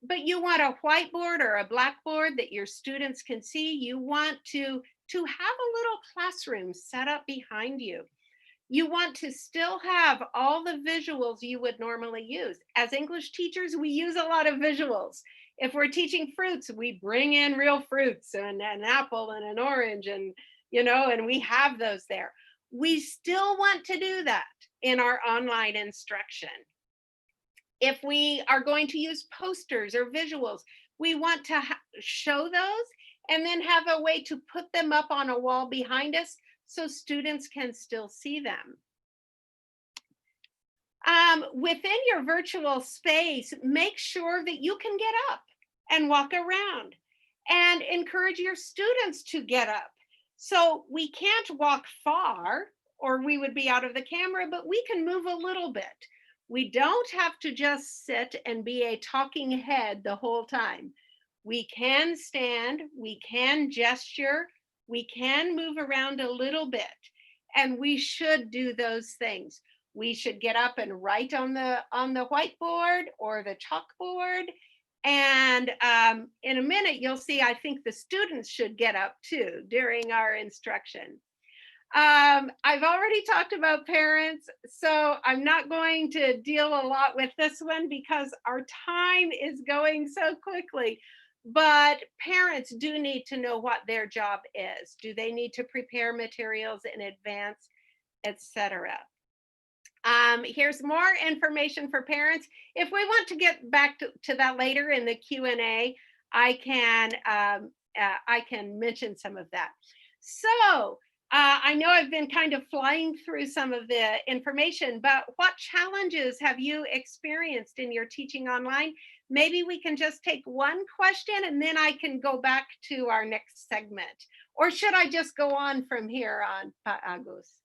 but you want a whiteboard or a blackboard that your students can see. You want to have a little classroom set up behind you. You want to still have all the visuals you would normally use. As English teachers, we use a lot of visuals. If we're teaching fruits, we bring in real fruits and an apple and an orange, and and we have those there. We still want to do that in our online instruction. If we are going to use posters or visuals, we want to show those and then have a way to put them up on a wall behind us so students can still see them. Within your virtual space, make sure that you can get up and walk around, and encourage your students to get up. So we can't walk far or we would be out of the camera, but we can move a little bit. We don't have to just sit and be a talking head the whole time. We can stand, we can gesture, we can move around a little bit, and we should do those things. We should get up and write on the whiteboard or the chalkboard. And in a minute, you'll see, I think the students should get up too during our instruction. I've already talked about parents, so I'm not going to deal a lot with this one because our time is going so quickly. But parents do need to know what their job is. Do they need to prepare materials in advance, etc.? Here's more information for parents. If we want to get back to that later in the Q&A, I can mention some of that. So I know I've been kind of flying through some of the information, but what challenges have you experienced in your teaching online? Maybe we can just take one question and then I can go back to our next segment. Or should I just go on from here on, Pa Agus?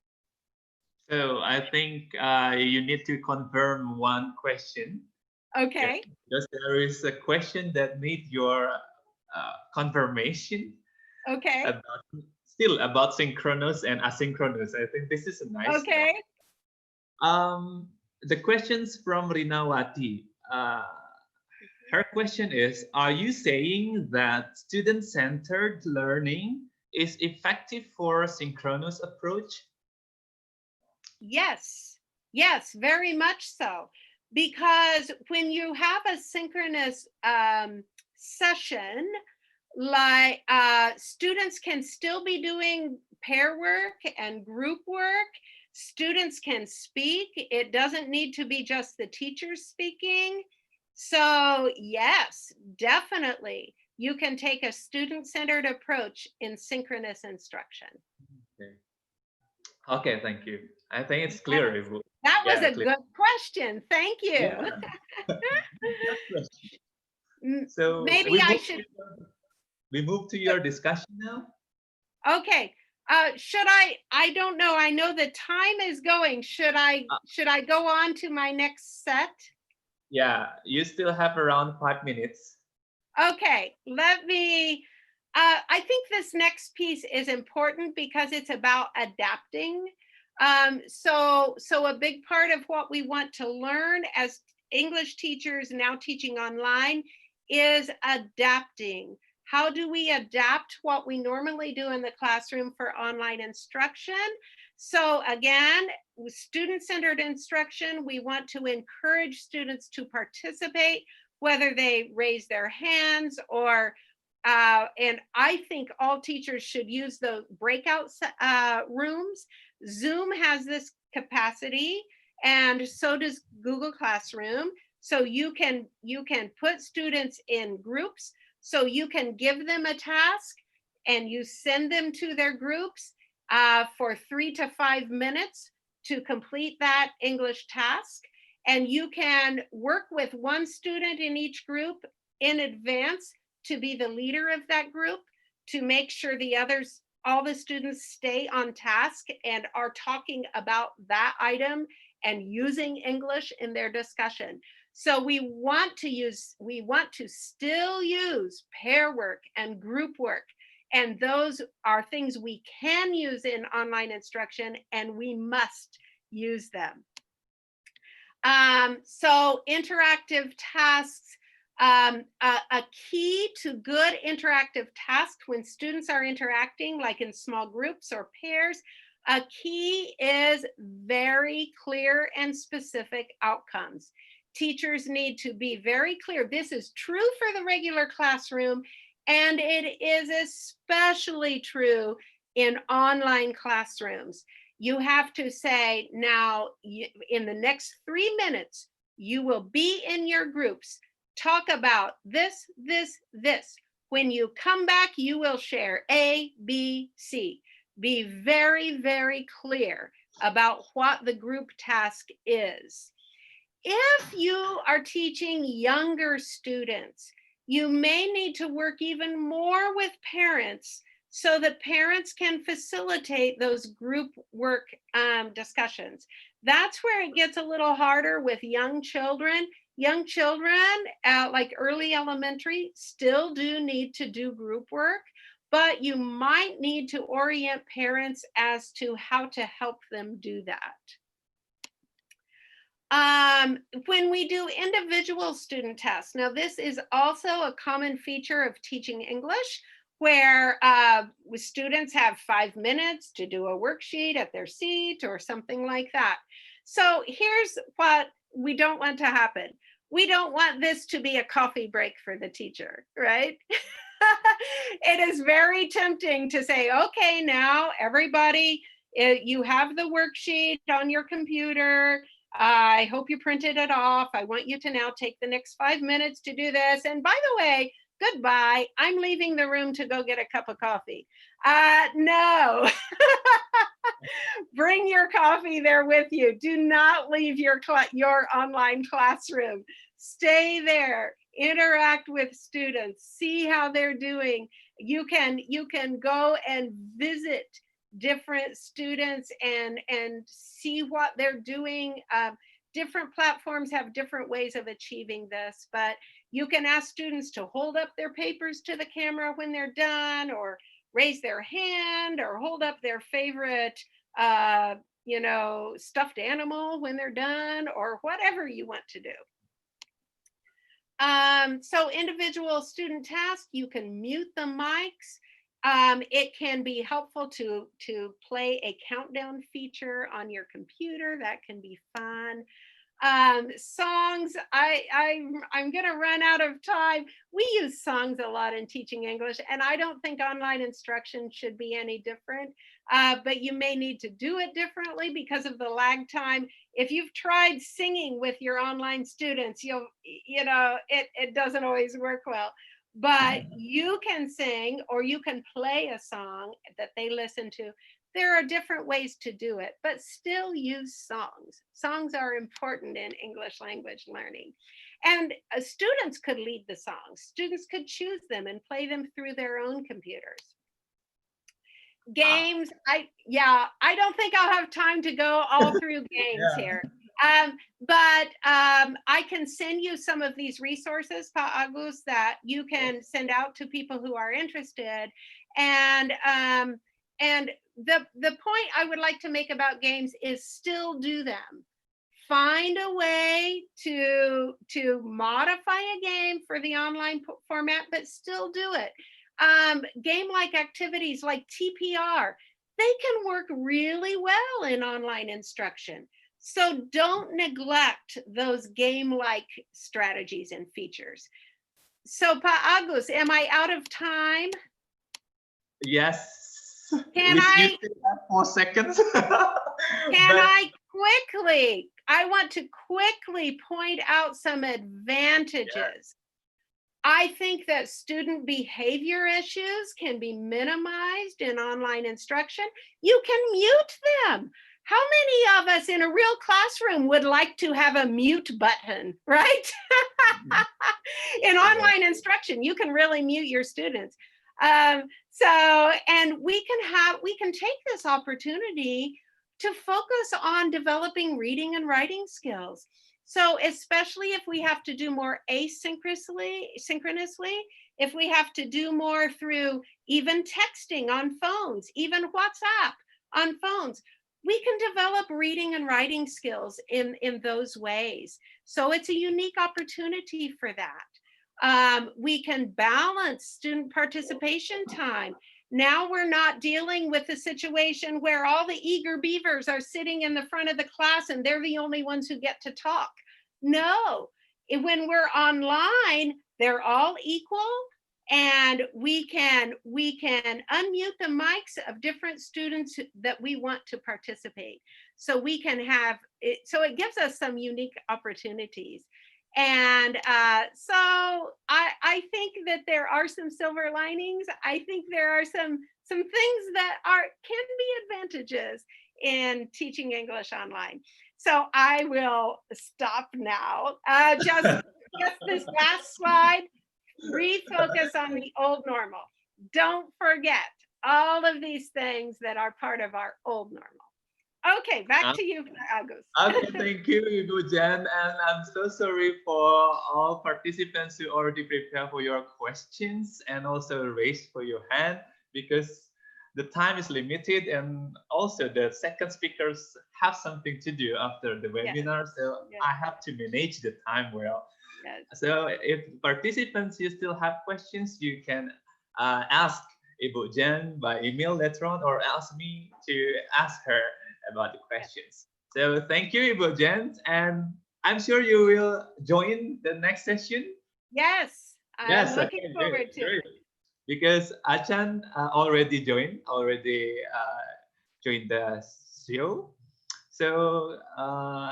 So I think you need to confirm one question. Okay. Because there is a question that needs your confirmation. Okay. Still about synchronous and asynchronous. I think this is a nice. Okay. The questions from Rinawati. Her question is, are you saying that student-centered learning is effective for synchronous approach? Yes, yes, very much so. Because when you have a synchronous session, like students can still be doing pair work and group work. Students can speak. It doesn't need to be just the teacher speaking. So yes, definitely, you can take a student-centered approach in synchronous instruction. Okay, thank you. I think it's clear. Yes. That was a good question. Thank you. Yeah. So maybe we move to your discussion now. Okay. Should I don't know. I know the time is going. Should I go on to my next set? Yeah, you still have around 5 minutes. Okay, let me, I think this next piece is important because it's about adapting. So a big part of what we want to learn as English teachers now teaching online is adapting. How do we adapt what we normally do in the classroom for online instruction? So again, with student-centered instruction, we want to encourage students to participate, whether they raise their hands or, and I think all teachers should use the breakout rooms. Zoom has this capacity, and so does Google Classroom. So you can put students in groups, so you can give them a task and you send them to their groups for 3 to 5 minutes to complete that English task. And you can work with one student in each group in advance to be the leader of that group, to make sure the others, all the students stay on task and are talking about that item and using English in their discussion. So we want to still use pair work and group work. And those are things we can use in online instruction, and we must use them. So interactive tasks, A key to good interactive tasks when students are interacting, like in small groups or pairs, a key is very clear and specific outcomes. Teachers need to be very clear. This is true for the regular classroom, and it is especially true in online classrooms. You have to say, now, in the next 3 minutes, you will be in your groups. Talk about this, this, this. When you come back, you will share A, B, C. Be very, very clear about what the group task is. If you are teaching younger students, you may need to work even more with parents so that parents can facilitate those group work discussions. That's where it gets a little harder with young children. Young children, like early elementary, still do need to do group work, but you might need to orient parents as to how to help them do that. When we do individual student tests, now this is also a common feature of teaching English, where students have 5 minutes to do a worksheet at their seat or something like that. So here's what we don't want to happen. We don't want this to be a coffee break for the teacher, right? It is very tempting to say, okay, now everybody, you have the worksheet on your computer. I hope you printed it off. I want you to now take the next 5 minutes to do this. And by the way, goodbye. I'm leaving the room to go get a cup of coffee. No. Bring your coffee there with you. Do not leave your online classroom. Stay there. Interact with students. See how they're doing. You can go and visit different students and see what they're doing. Different platforms have different ways of achieving this, but you can ask students to hold up their papers to the camera when they're done, or raise their hand, or hold up their favorite stuffed animal when they're done, or whatever you want to do. So individual student tasks, you can mute the mics. It can be helpful to play a countdown feature on your computer. That can be fun. Songs, I'm gonna run out of time. We use songs a lot in teaching English, and I don't think online instruction should be any different, but you may need to do it differently because of the lag time. If you've tried singing with your online students, it doesn't always work well. But you can sing, or you can play a song that they listen to. There are different ways to do it, but still use songs. Songs are important in English language learning. And students could lead the songs. Students could choose them and play them through their own computers. Games, I don't think I'll have time to go all through games here. But I can send you some of these resources, Pa Agus, that you can send out to people who are interested. And the point I would like to make about games is still do them. Find a way to modify a game for the online format, but still do it. Game-like activities like TPR, they can work really well in online instruction. So don't neglect those game-like strategies and features. So Pa Agus, am I out of time? Yes. Can I? You still have 4 seconds. I want to quickly point out some advantages. Yeah. I think that student behavior issues can be minimized in online instruction. You can mute them. How many of us in a real classroom would like to have a mute button, right? In online instruction, you can really mute your students. And we can take this opportunity to focus on developing reading and writing skills. So especially if we have to do more asynchronously, if we have to do more through even texting on phones, even WhatsApp on phones, we can develop reading and writing skills in those ways. So it's a unique opportunity for that. We can balance student participation time. Now we're not dealing with a situation where all the eager beavers are sitting in the front of the class and they're the only ones who get to talk. No, when we're online, they're all equal, and we can unmute the mics of different students that we want to participate. So we can have it, so it gives us some unique opportunities. And so I think that there are some silver linings. I think there are some things that can be advantages in teaching English online. So I will stop now. Just this last slide, refocus on the old normal. Don't forget all of these things that are part of our old normal. Okay, back to you, Agus. Okay, thank you, Ibu Jen. And I'm so sorry for all participants who already prepared for your questions and also raised for your hand, because the time is limited, and also the second speakers have something to do after the webinar. Yes. So yes. I have to manage the time well. Yes. So if participants, you still have questions, you can ask Ibu Jen by email later on, or ask me to ask her about the questions. So thank you, Ibu Jen, and I'm sure you will join the next session. Yes, I'm looking forward to it. Because Achan already joined the show. So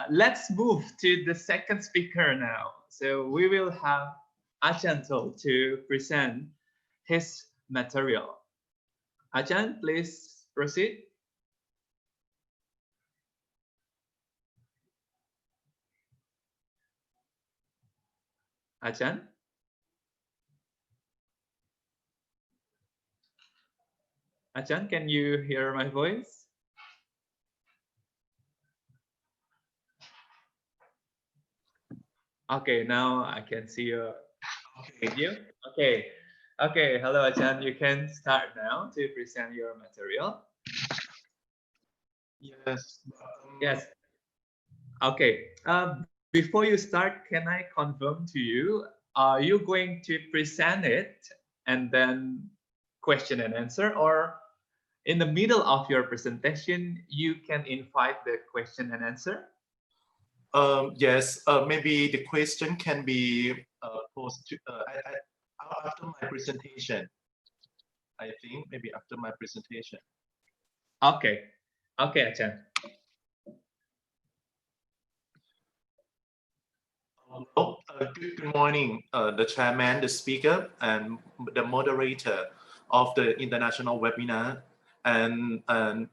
let's move to the second speaker now. So we will have Achan to present his material. Achan, please proceed. Achan? Achan, can you hear my voice? Okay, now I can see your video. Okay. Okay, hello Achan, you can start now to present your material. Yes. Yes. Okay. Before you start, can I confirm to you, are you going to present it and then question and answer, or in the middle of your presentation, you can invite the question and answer? Yes, maybe the question can be posed to, after my presentation. I think maybe after my presentation. Okay. Okay, Achan. Well, good morning, the chairman, the speaker, and the moderator of the international webinar, and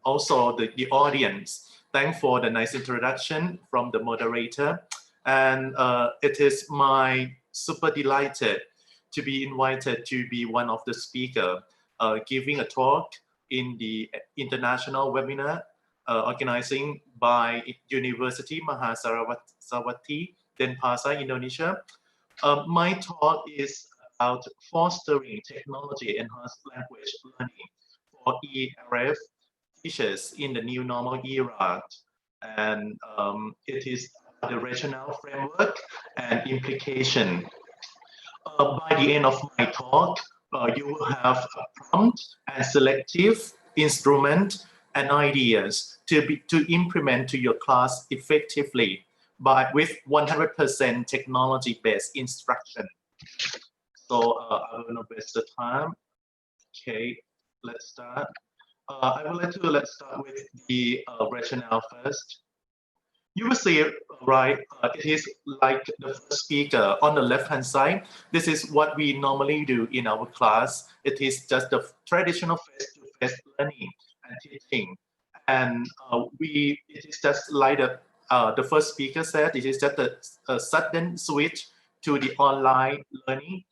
also the audience. Thanks for the nice introduction from the moderator. And it is my super delighted to be invited to be one of the speaker giving a talk in the international webinar organizing by University Mahasaraswati Denpasar, Indonesia. My talk is about fostering technology-enhanced language learning for ERF teachers in the new normal era. And it is the rationale framework and implication. By the end of my talk, you will have a prompt and selective instrument and ideas to implement to your class effectively, but with 100% technology-based instruction. So I will not waste the time. Okay, let's start. I would like to let's start with the rationale first. You will see it, right? It is like the first speaker on the left-hand side. This is what we normally do in our class. It is just the traditional face-to-face learning and teaching. And it is just like the first speaker said, it is just a sudden switch to the online learning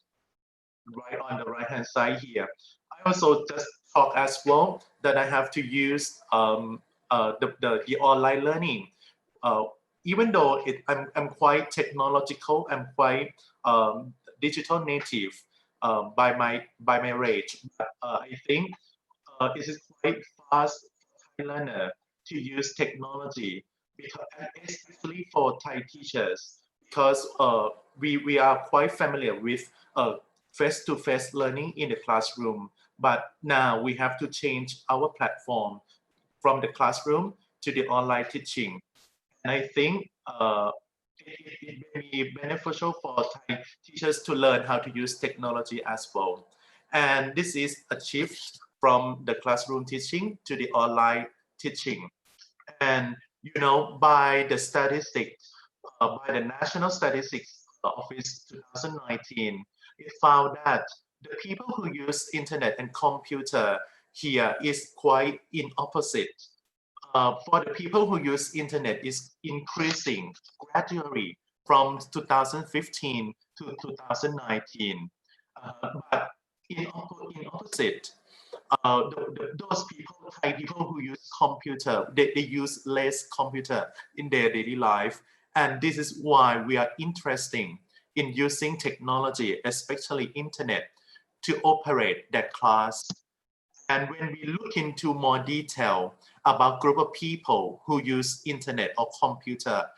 right on the right-hand side here. I also just talk as well that I have to use the online learning. Even though I'm quite technological, I'm quite digital native by my age, but I think it is quite fast for Thai learner to use technology, because especially for Thai teachers, because we are quite familiar with face-to-face learning in the classroom, but now we have to change our platform from the classroom to the online teaching. And I think it may be beneficial for Thai teachers to learn how to use technology as well. And this is a shift from the classroom teaching to the online teaching. And by the statistics, by the National Statistics Office 2019, it found that the people who use internet and computer here is quite in opposite. For the people who use internet is increasing gradually from 2015 to 2019. But in opposite, those people, Thai people who use computer, they use less computer in their daily life. And this is why we are interested in using technology, especially internet, to operate that class. And when we look into more detail about group of people who use internet or computer,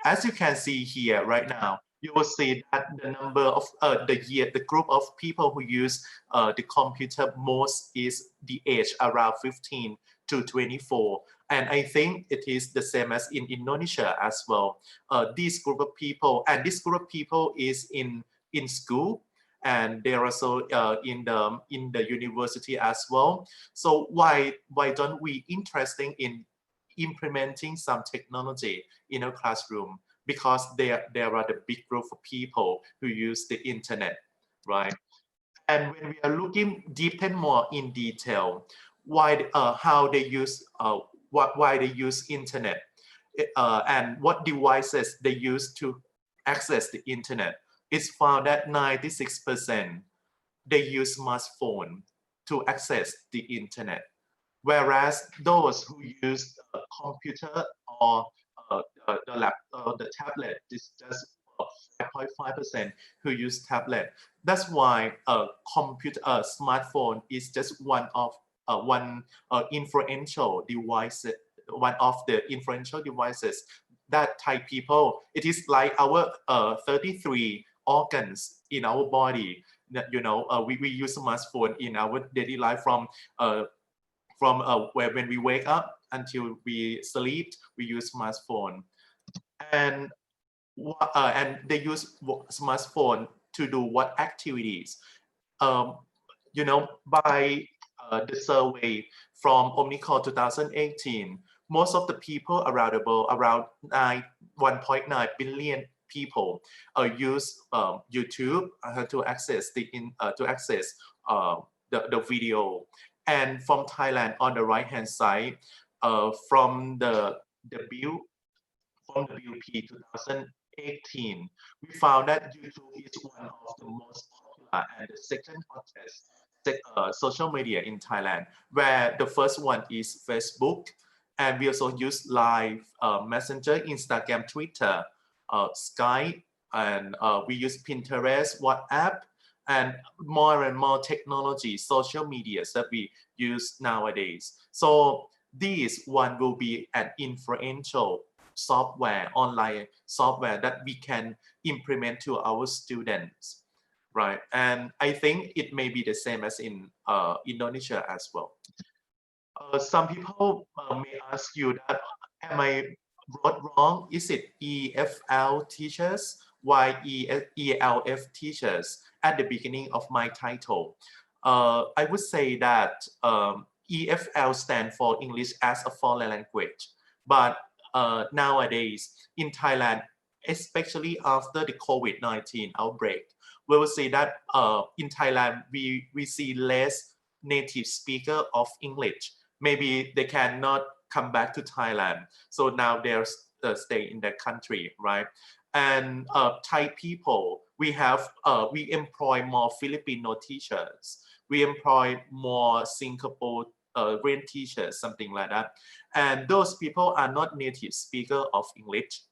as you can see here right now, you will see that the number of the group of people who use the computer most is the age around 15 to 24. And I think it is the same as in Indonesia as well. This group of people, and this group of people is in school, and they're also in the university as well. So why don't we interesting in implementing some technology in a classroom? Because there are the big group of people who use the internet, right? And when we are looking deepen more in detail, how they use why they use internet, and what devices they use to access the internet, it's found that 96% they use smartphone to access the internet, whereas those who use a computer or the tablet is just 5.5% who use tablet. That's why a computer, smartphone is just one of influential devices, one of the influential devices that Thai people. It is like our 33 organs in our body. That we use smartphone in our daily life from where when we wake up until we sleep, we use smartphone, and they use smartphone to do what activities? Um, by the survey from Omnicall 2018, most of the people around the world, around 1.9 billion people, use YouTube to access the video. And from Thailand, on the right hand side, from the WP 2018, we found that YouTube is one of the most popular and the second hottest social media in Thailand, where the first one is Facebook, and we also use Live, Messenger, Instagram, Twitter, Skype, and we use Pinterest, WhatsApp, and more technology, social medias that we use nowadays. So this one will be an influential software, online software that we can implement to our students, right? And I think it may be the same as in Indonesia as well. Some people may ask you that, am I wrote wrong? Is it EFL teachers? Why ELF teachers at the beginning of my title? I would say that EFL stands for English as a foreign language. But nowadays in Thailand, especially after the COVID-19 outbreak, we will see that in Thailand, we see less native speaker of English. Maybe they cannot come back to Thailand. So now they're stay in their country, right? And Thai people, we employ more Filipino teachers. We employ more Singapore teachers, something like that. And those people are not native speaker of English.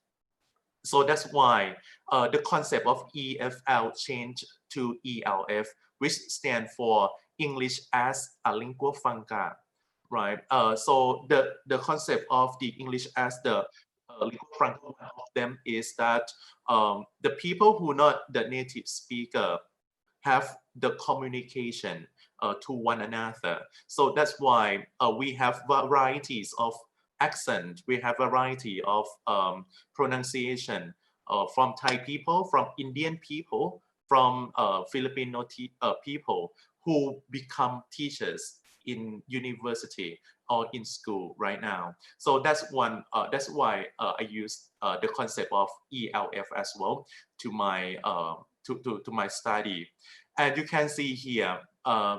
So that's why the concept of EFL changed to ELF, which stands for English as a lingua franca, right? So the concept of the English as the lingua franca. One of them is that the people who are not the native speaker have the communication to one another. So that's why we have varieties of accent, we have variety of pronunciation from Thai people, from Indian people, from Filipino people who become teachers in university or in school right now. So that's one. That's why I use the concept of ELF as well to my to my study. And you can see here,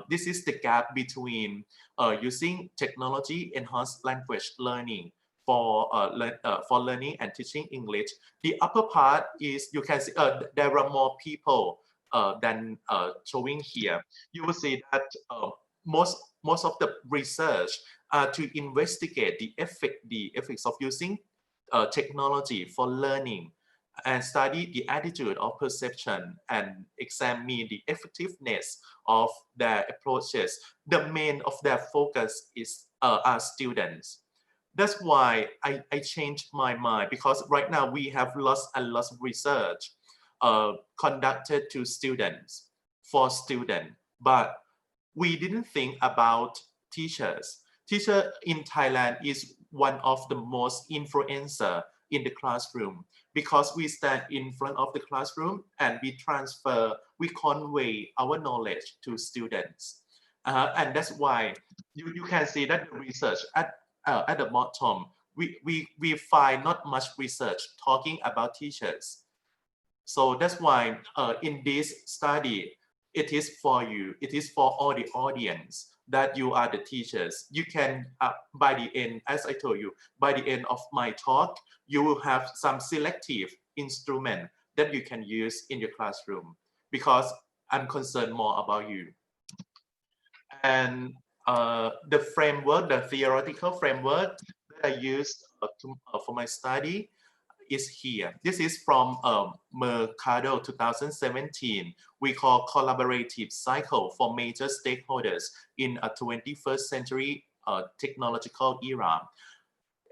this is the gap between using technology enhanced language learning for learning and teaching English. The upper part is, you can see there are more people than showing here. You will see that most of the research to investigate the effects of using technology for learning and study the attitude of perception and examine the effectiveness of their approaches. The main of their focus is are students. That's why I changed my mind, because right now we have lots and lots of research conducted to students, for students, but we didn't think about teachers. Teacher in Thailand is one of the most influencer in the classroom, because we stand in front of the classroom and we convey our knowledge to students. And that's why you can see that the research at the bottom, we find not much research talking about teachers. So that's why in this study, it is for you, it is for all the audience, that you are the teachers. You can, by the end, as I told you, by the end of my talk, you will have some selective instrument that you can use in your classroom, because I'm concerned more about you. And the framework, the theoretical framework that I used for my study is here. This is from Mercado 2017. We call collaborative cycle for major stakeholders in a 21st century technological era.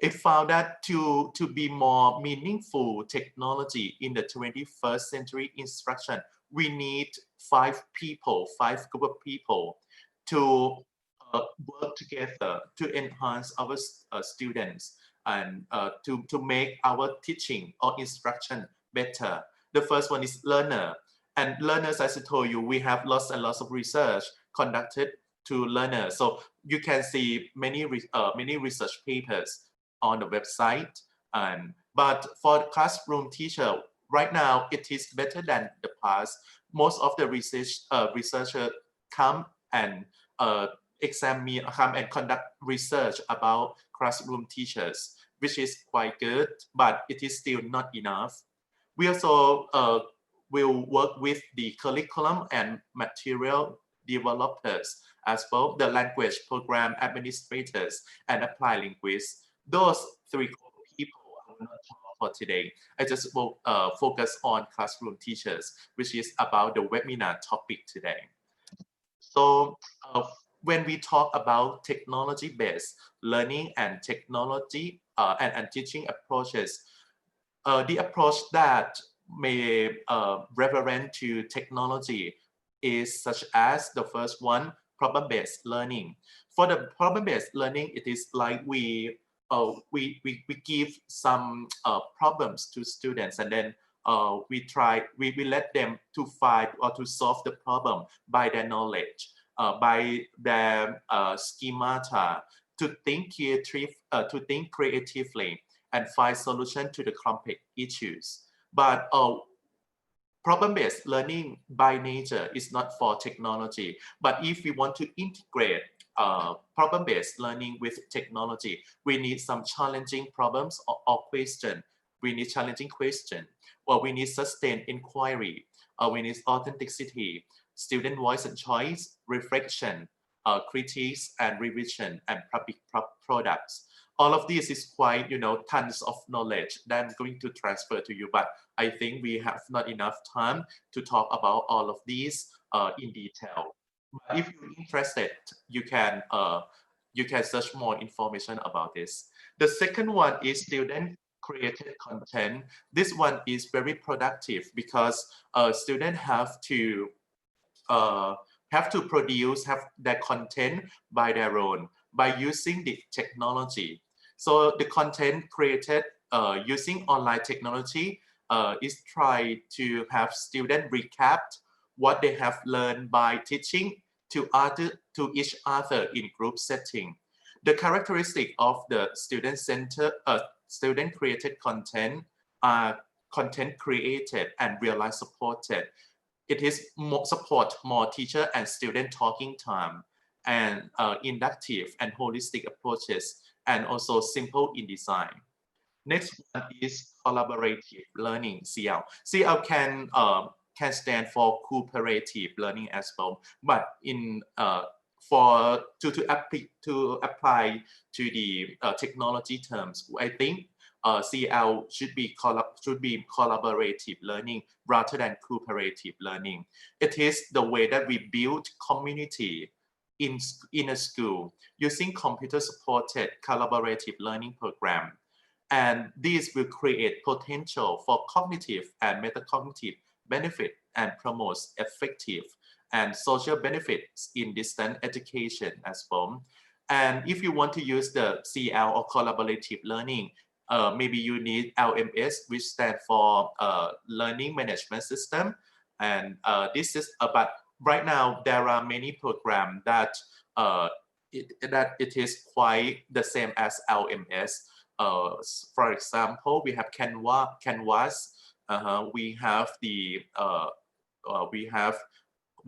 It found that to be more meaningful technology in the 21st century instruction, we need five group of people to work together to enhance our students and to make our teaching or instruction better. The first one is learner. And learners, as I told you, we have lots and lots of research conducted to learners. So you can see many research papers on the website. But for classroom teacher, right now it is better than the past. Most of the researchers come and come and conduct research about classroom teachers, which is quite good, but it is still not enough. We also will work with the curriculum and material developers as well, the language program administrators and applied linguists. Those three people I will not talk for today. I just will focus on classroom teachers, which is about the webinar topic today. So when we talk about technology-based learning and technology and teaching approaches, the approach that may referent to technology is such as the first one, problem-based learning. For the problem-based learning, it is like we give some problems to students, and then we let them to find or to solve the problem by their knowledge, by their schemata, to think creatively and find solution to the complex issues. But problem-based learning by nature is not for technology. But if we want to integrate problem-based learning with technology, we need some challenging problems or question. We need challenging question, or we need sustained inquiry, we need authenticity, student voice and choice, reflection, critiques and revision, and public products. All of this is quite, tons of knowledge that I'm going to transfer to you, but I think we have not enough time to talk about all of these in detail. But if you're interested, you can search more information about this. The second one is student created content. This one is very productive because students have to produce their content by their own by using the technology. So the content created using online technology is try to have students recap what they have learned by teaching to each other in group setting. The characteristic of the student created content are content created and real-life supported. It is more teacher and student talking time, and inductive and holistic approaches, and also simple in design. Next one is collaborative learning, CL. CL can stand for cooperative learning as well, but in to apply to the technology terms, I think CL should be collaborative learning rather than cooperative learning. It is the way that we build community in a school using computer-supported collaborative learning program. And these will create potential for cognitive and metacognitive benefit and promotes effective and social benefits in distance education as well. And if you want to use the CL or collaborative learning, maybe you need LMS, which stands for Learning Management System. And this is about, right now, there are many programs that it is quite the same as LMS. For example, we have Canvas, we have we have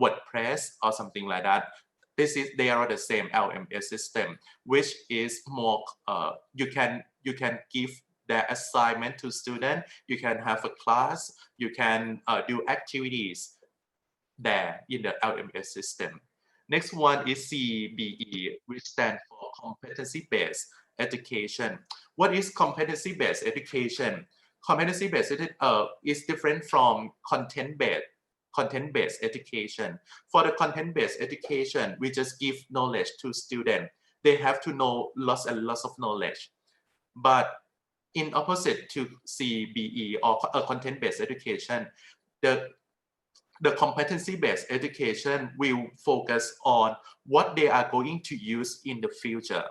WordPress or something like that. They are the same LMS system, which is more you can give their assignment to student. You can have a class. You can do activities there in the LMS system. Next one is CBE, which stands for competency-based education. What is competency-based education? Competency-based is different from content-based education. For the content-based education, we just give knowledge to students. They have to know lots and lots of knowledge. But in opposite to CBE or content-based education, the competency-based education will focus on what they are going to use in the future.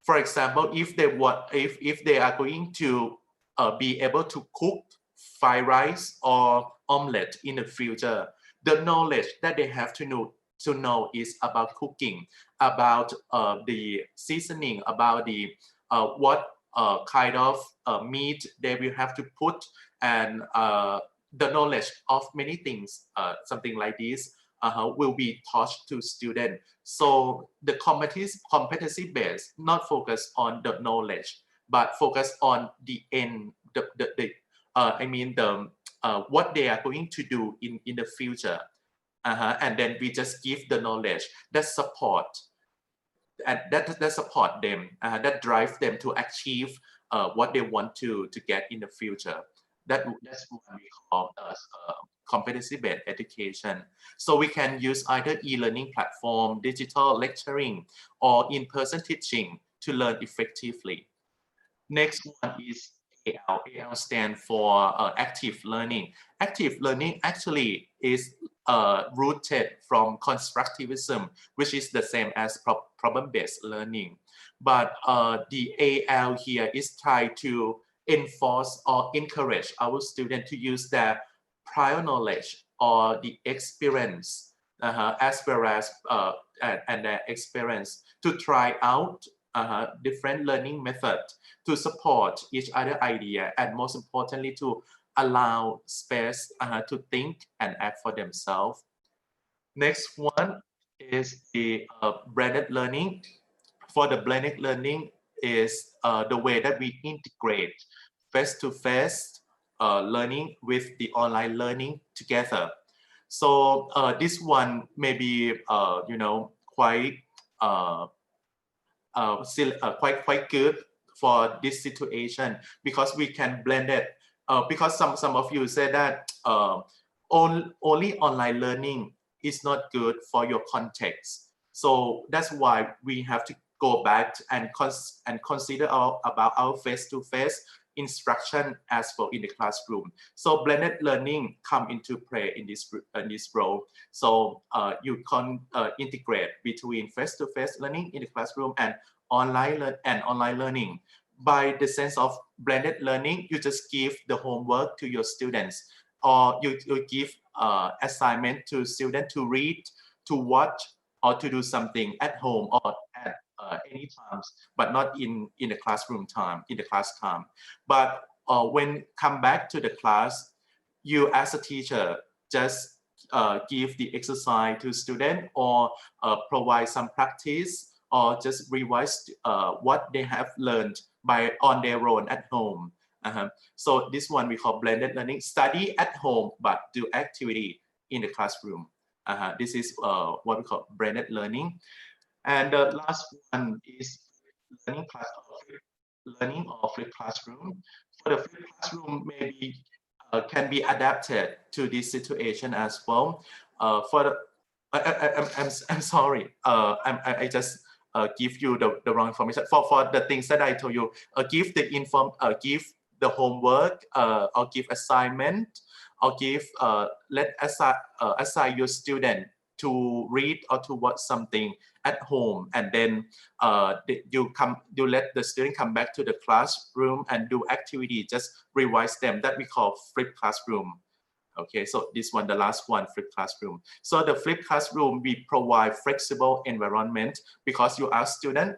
For example, if they are going to be able to cook fried rice or omelette in the future, the knowledge that they have to know is about cooking, about the seasoning, about the what kind of meat they will have to put, and the knowledge of many things, something like this, will be taught to students. So the competency based, not focus on the knowledge, but focus on the end, what they are going to do in the future. And then we just give the knowledge that support and that support them, that drive them to achieve what they want to get in the future. That's what we call competency-based education. So we can use either e-learning platform, digital lecturing, or in-person teaching to learn effectively. Next one is AL. AL stands for active learning. Active learning actually is rooted from constructivism, which is the same as problem-based learning. But the AL here is trying to enforce or encourage our students to use their prior knowledge or the experience, as well as and their experience to try out different learning methods to support each other idea, and most importantly to allow space to think and act for themselves. Next one is the blended learning. For the blended learning is the way that we integrate face-to-face learning with the online learning together. So this one may be quite quite good for this situation, because we can blend it. Because some of you say that only online learning is not good for your context. So that's why we have to go back and consider about our face-to-face instruction as well in the classroom. So blended learning come into play in this role. So you can integrate between face-to-face learning in the classroom and online learning. By the sense of blended learning, you just give the homework to your students, or you give assignment to students to read, to watch, or to do something at home or at any times, but not in the classroom time, in the class time. But when come back to the class, you as a teacher just give the exercise to student, or provide some practice, or just revise what they have learned on their own at home. So this one we call blended learning, study at home but do activity in the classroom. This is what we call blended learning. And the last one is learning or flipped classroom. For the flipped classroom, maybe can be adapted to this situation as well. For the, I'm sorry, I just give you the wrong information. For the things that I told you, give the homework, or give assignment, or give assign your student to read or to watch something at home, and then you let the student come back to the classroom and do activity, just revise them. That we call flipped classroom. Okay, so this one, the last one, flipped classroom. So the flipped classroom, we provide flexible environment, because you ask student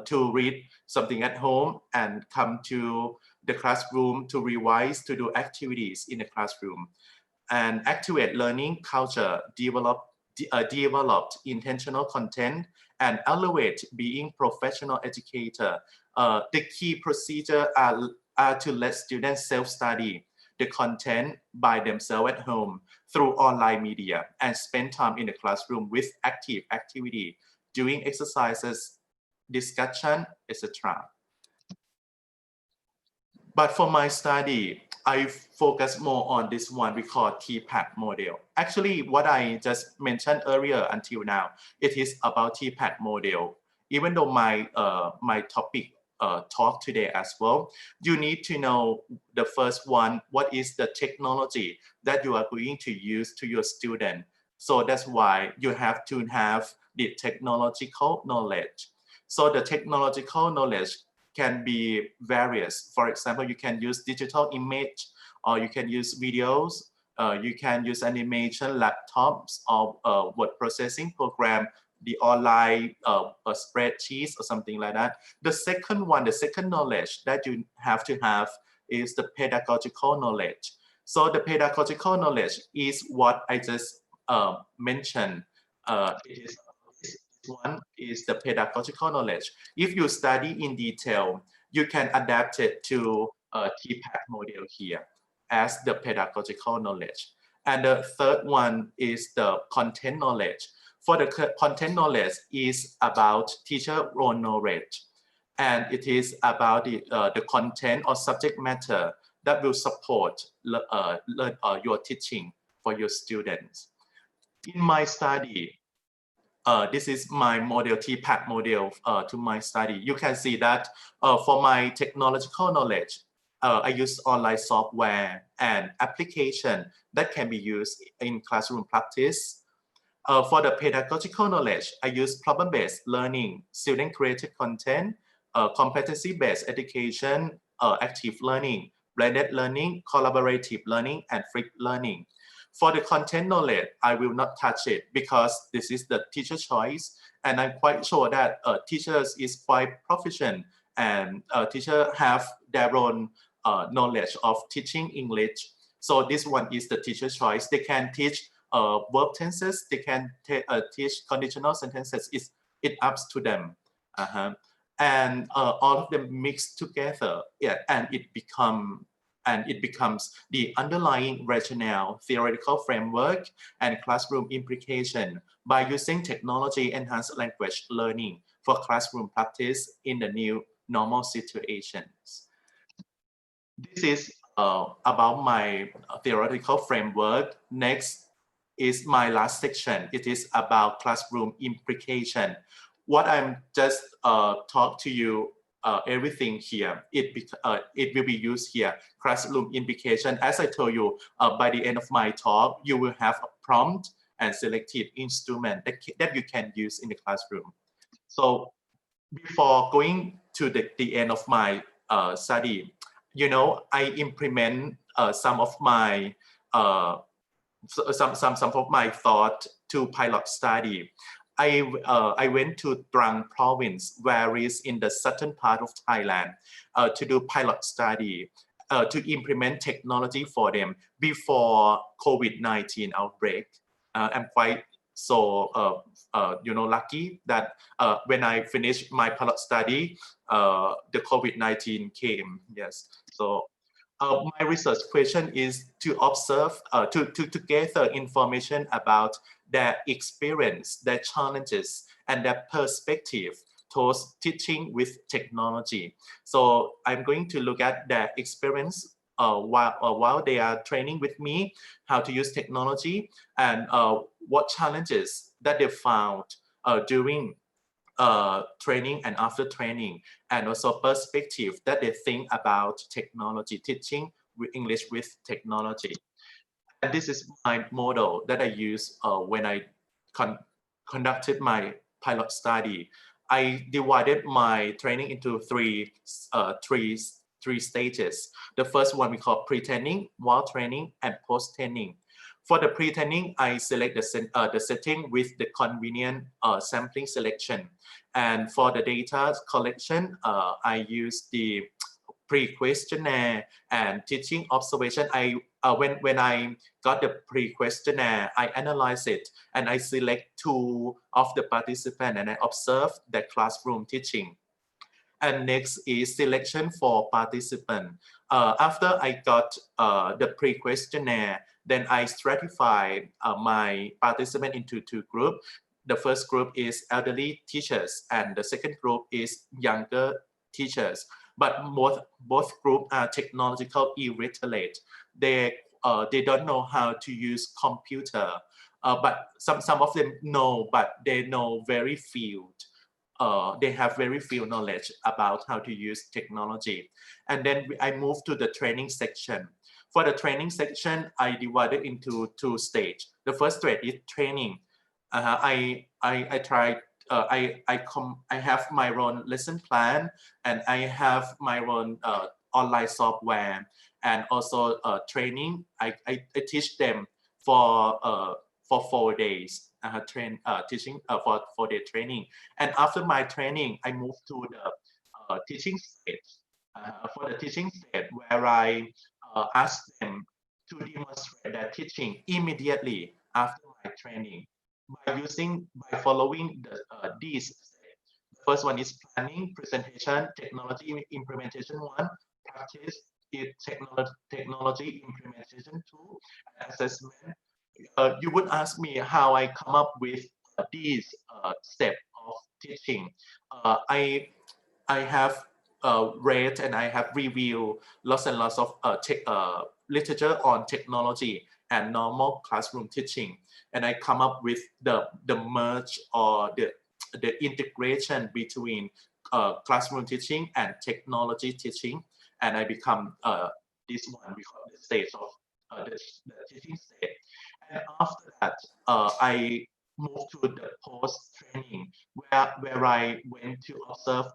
to read something at home and come to the classroom to revise, to do activities in the classroom, and activate learning culture, developed intentional content, and elevate being professional educator. The key procedure are to let students self-study the content by themselves at home through online media, and spend time in the classroom with active activity, doing exercises, discussion, etc. But for my study, I focus more on this one we call TPAC model. Actually, what I just mentioned earlier until now, it is about TPAC model. Even though my topic talk today as well, you need to know the first one, what is the technology that you are going to use to your student. So that's why you have to have the technological knowledge. So the technological knowledge can be various. For example, you can use digital image, or you can use videos, you can use animation, laptops, or word processing program, the online spreadsheets or something like that. The second one, the second knowledge that you have to have is the pedagogical knowledge. So the pedagogical knowledge is what I just mentioned. One is the pedagogical knowledge. If you study in detail, you can adapt it to a TPAC model here as the pedagogical knowledge. And the third one is the content knowledge. For the content knowledge is about teacher role knowledge, and it is about the content or subject matter that will support your teaching for your students. In my study, this is my model, TPAC model to my study. You can see that for my technological knowledge, I use online software and application that can be used in classroom practice. For the pedagogical knowledge, I use problem-based learning, student-created content, competency-based education, active learning, blended learning, collaborative learning, and flipped learning. For the content knowledge, I will not touch it because this is the teacher choice, and I'm quite sure that teachers is quite proficient, and teachers have their own knowledge of teaching English. So this one is the teacher choice. They can teach verb tenses, they can teach conditional sentences. It up to them. And all of them mixed together, yeah, and it becomes the underlying rationale, theoretical framework, and classroom implication by using technology enhanced language learning for classroom practice in the new normal situations. This is about my theoretical framework. Next is my last section. It is about classroom implication. What I'm just talk to you everything here. It will be used here. Classroom invitation. As I told you, by the end of my talk, you will have a prompt and selected instrument that you can use in the classroom. So before going to the end of my study, you know, I implement some of my some of my thought to pilot study. I went to Trang province, where is in the southern part of Thailand, to do pilot study, to implement technology for them before COVID-19 outbreak. I'm quite so you know, lucky that when I finished my pilot study, the COVID-19 came. Yes, so my research question is to observe, to gather information about their experience, their challenges, and their perspective towards teaching with technology. So I'm going to look at their experience while they are training with me, how to use technology, and what challenges that they found during training and after training, and also perspective that they think about technology, teaching with English with technology. And this is my model that I use when I conducted my pilot study. I divided my training into three stages. The first one we call pre-training, while training, and post-training. For the pre-training, I select the setting with the convenient sampling selection. And for the data collection, I use the pre-questionnaire and teaching observation. When I got the pre-questionnaire, I analyze it and I select 2 of the participants and I observe the classroom teaching. And next is selection for participant. After I got the pre-questionnaire, then I stratified my participant into 2 groups. The first group is elderly teachers, and the second group is younger teachers. But both groups are technological illiterate. They don't know how to use computer. But some of them know, but they know very few. They have very few knowledge about how to use technology. And then I moved to the training section. For the training section, I divided into 2 stages. The first stage is training. I tried. I have my own lesson plan, and I have my own online software, and also training. I teach them for 4 days. Teaching for their training, and after my training, I moved to the teaching stage. For the teaching stage, where I ask them to demonstrate their teaching immediately after my training by following these steps. The first one is planning, presentation, technology implementation 1, practice, technology implementation 2, and assessment. You would ask me how I come up with these steps of teaching. I have read and I have reviewed lots and lots of literature on technology and normal classroom teaching, and I come up with the merge or the integration between classroom teaching and technology teaching, and I become this one we call the stage of the teaching stage. And after that, I moved to the post-training, where I went to observe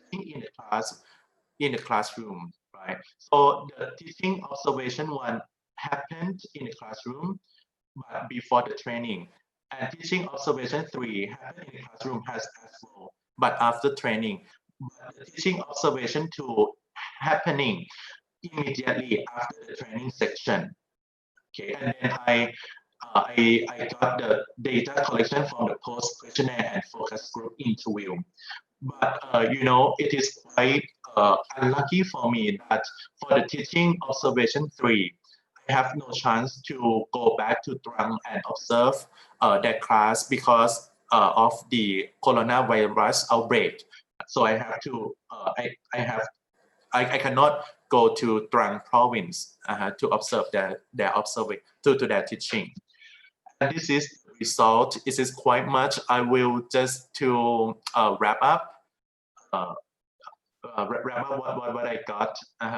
teaching in the classroom, right? So the teaching observation 1 happened in the classroom, but before the training, and teaching observation 3 happened in the classroom as well, but after training. But the teaching observation 2 happening immediately after the training section. Okay, and then I got the data collection from the post questionnaire and focus group interview. But you know, it is quite unlucky for me that for the teaching observation 3, I have no chance to go back to Trang and observe that class because of the coronavirus outbreak. So I have to I cannot go to Trang province to observe their observing to their teaching. And this is the result. This is quite much. I will just to wrap up. wrap up what I got.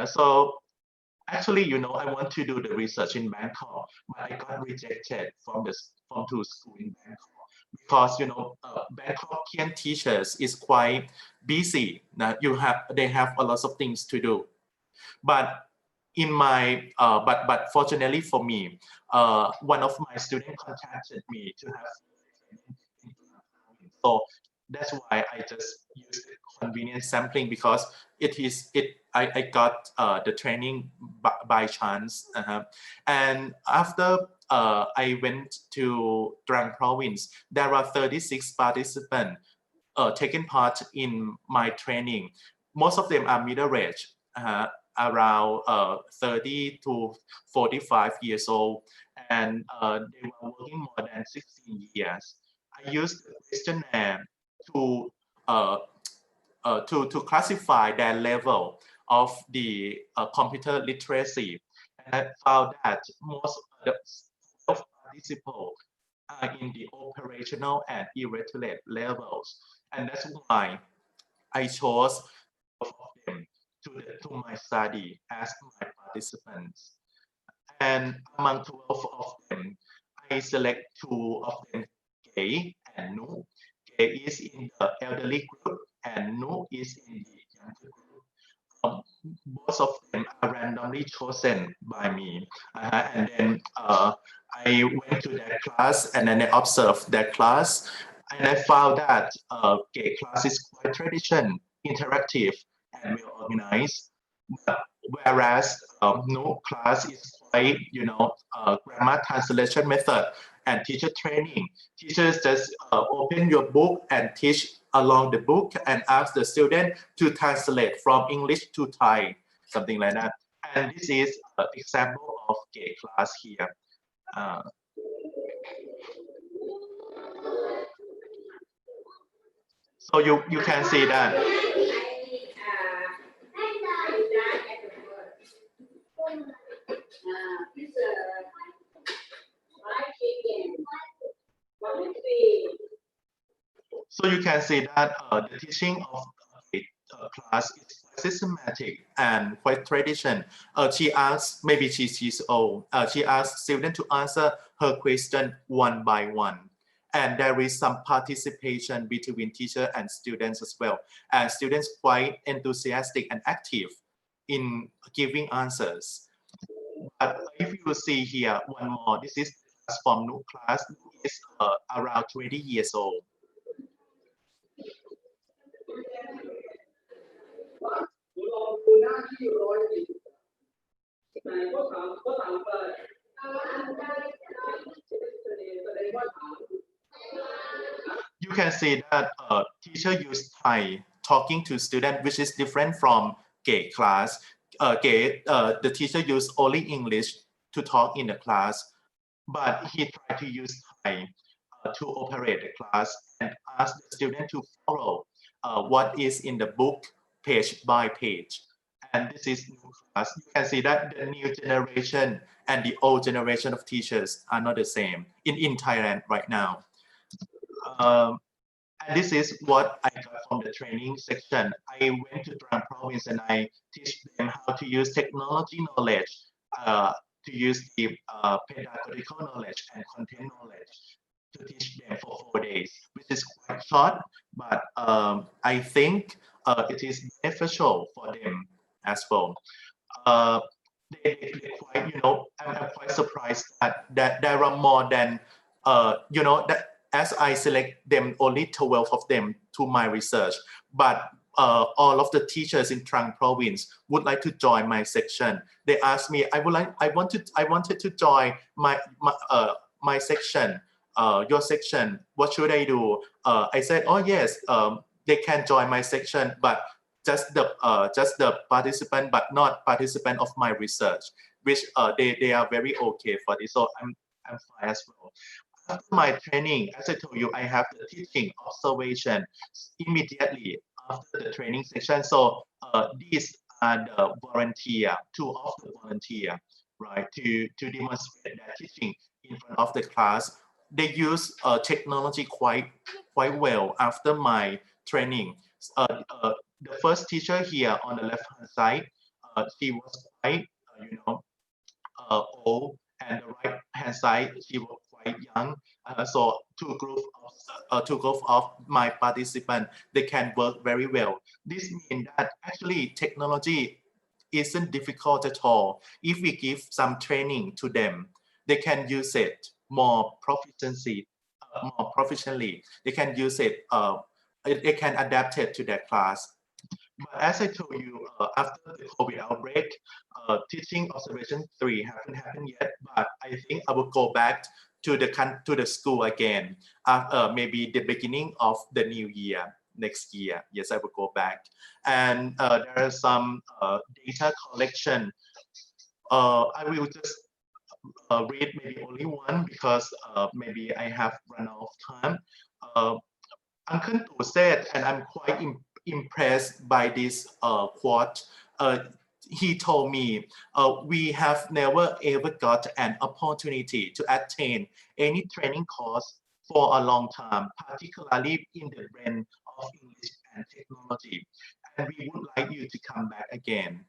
So actually, I want to do the research in Bangkok, but I got rejected from two school in Bangkok because Bangkokian teachers is quite busy. Now they have a lot of things to do, but in my but fortunately for me, one of my students contacted me to have, so that's why I just use convenient sampling, because I got the training by chance. And after I went to Trang province, there are 36 participants taking part in my training. Most of them are middle age, around 30 to 45 years old, and they were working more than 16 years. I used the questionnaire to uh, to classify their level of the computer literacy, and I found that most of the participants are in the operational and irregular levels, and that's why I chose both of them to my study as my participants. And among 12 of them, I select two of them, Gay and Nu. Gay is in the elderly group and Nu is in the younger group. Both of them are randomly chosen by me. And then I went to their class and then I observed their class. And I found that Gay class is quite tradition, interactive, and well organized. Whereas no class is quite, grammar translation method and teacher training. Teachers just open your book and teach along the book and ask the student to translate from English to Thai, something like that. And this is an example of gay class here. Uh, so you can see that. So you can see that the teaching of class is quite systematic and quite tradition. She asks, maybe she's old, she asks students to answer her question one by one. And there is some participation between teacher and students as well. And students quite enthusiastic and active in giving answers. But if you see here one more, this is from new class, is around 20 years old. You can see that teacher use Thai talking to student, which is different from Gay class. The teacher use only English to talk in the class, but he tried to use Thai to operate the class and ask the student to follow what is in the book page by page. And this is new class. You can see that the new generation and the old generation of teachers are not the same in Thailand right now. And this is what I got from the training section. I went to Trang province and I teach them how to use technology knowledge, to use the pedagogical knowledge and content knowledge to teach them for 4 days, which is quite short, but I think it is beneficial for them as well. They quite, I'm quite surprised that there are more than, that as I select them, only 12 of them to my research, but all of the teachers in Trang province would like to join my section. They asked me, I wanted to join my section, your section. What should I do? I said, oh yes, they can join my section, but just the participant, but not participant of my research, which they are very okay for this. So I'm fine as well. After my training, as I told you, I have the teaching observation immediately after the training session. So these are the volunteer, two of the volunteer, right, to demonstrate their teaching in front of the class. They use technology quite well after my training. the first teacher here on the left hand side, she was quite, old, and the right hand side she was quite young. So two group of my participants, they can work very well. This means that actually technology isn't difficult at all. If we give some training to them, they can use it more proficiently. They can use it. They can adapt it to their class. But as I told you, after the COVID outbreak, teaching observation 3 haven't happened yet. But I think I will go back to the school again, maybe the beginning of the new year, next year. Yes, I will go back. And there are some data collection. I will just read maybe only one because maybe I have run out of time. Uh, Uncle Tu said, and I'm quite impressed by this quote. He told me, we have never ever got an opportunity to attain any training course for a long time, particularly in the realm of English and technology. And we would like you to come back again.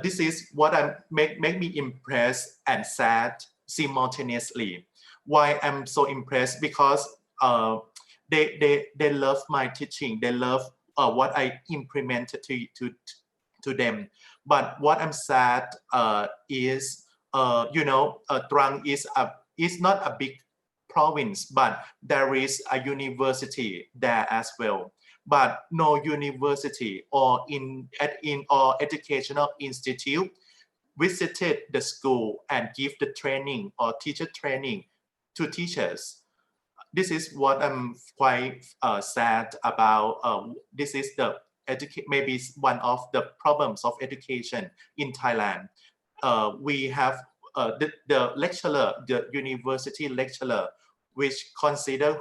This is what make me impressed and sad simultaneously. Why I'm so impressed? Because they love my teaching. They love what I implemented to them. But what I'm sad is, Trang is not a big province, but there is a university there as well. But no university or in or educational institute visited the school and give the training or teacher training to teachers. This is what I'm quite sad about. This is the maybe one of the problems of education in Thailand. We have the lecturer, the university lecturer, which consider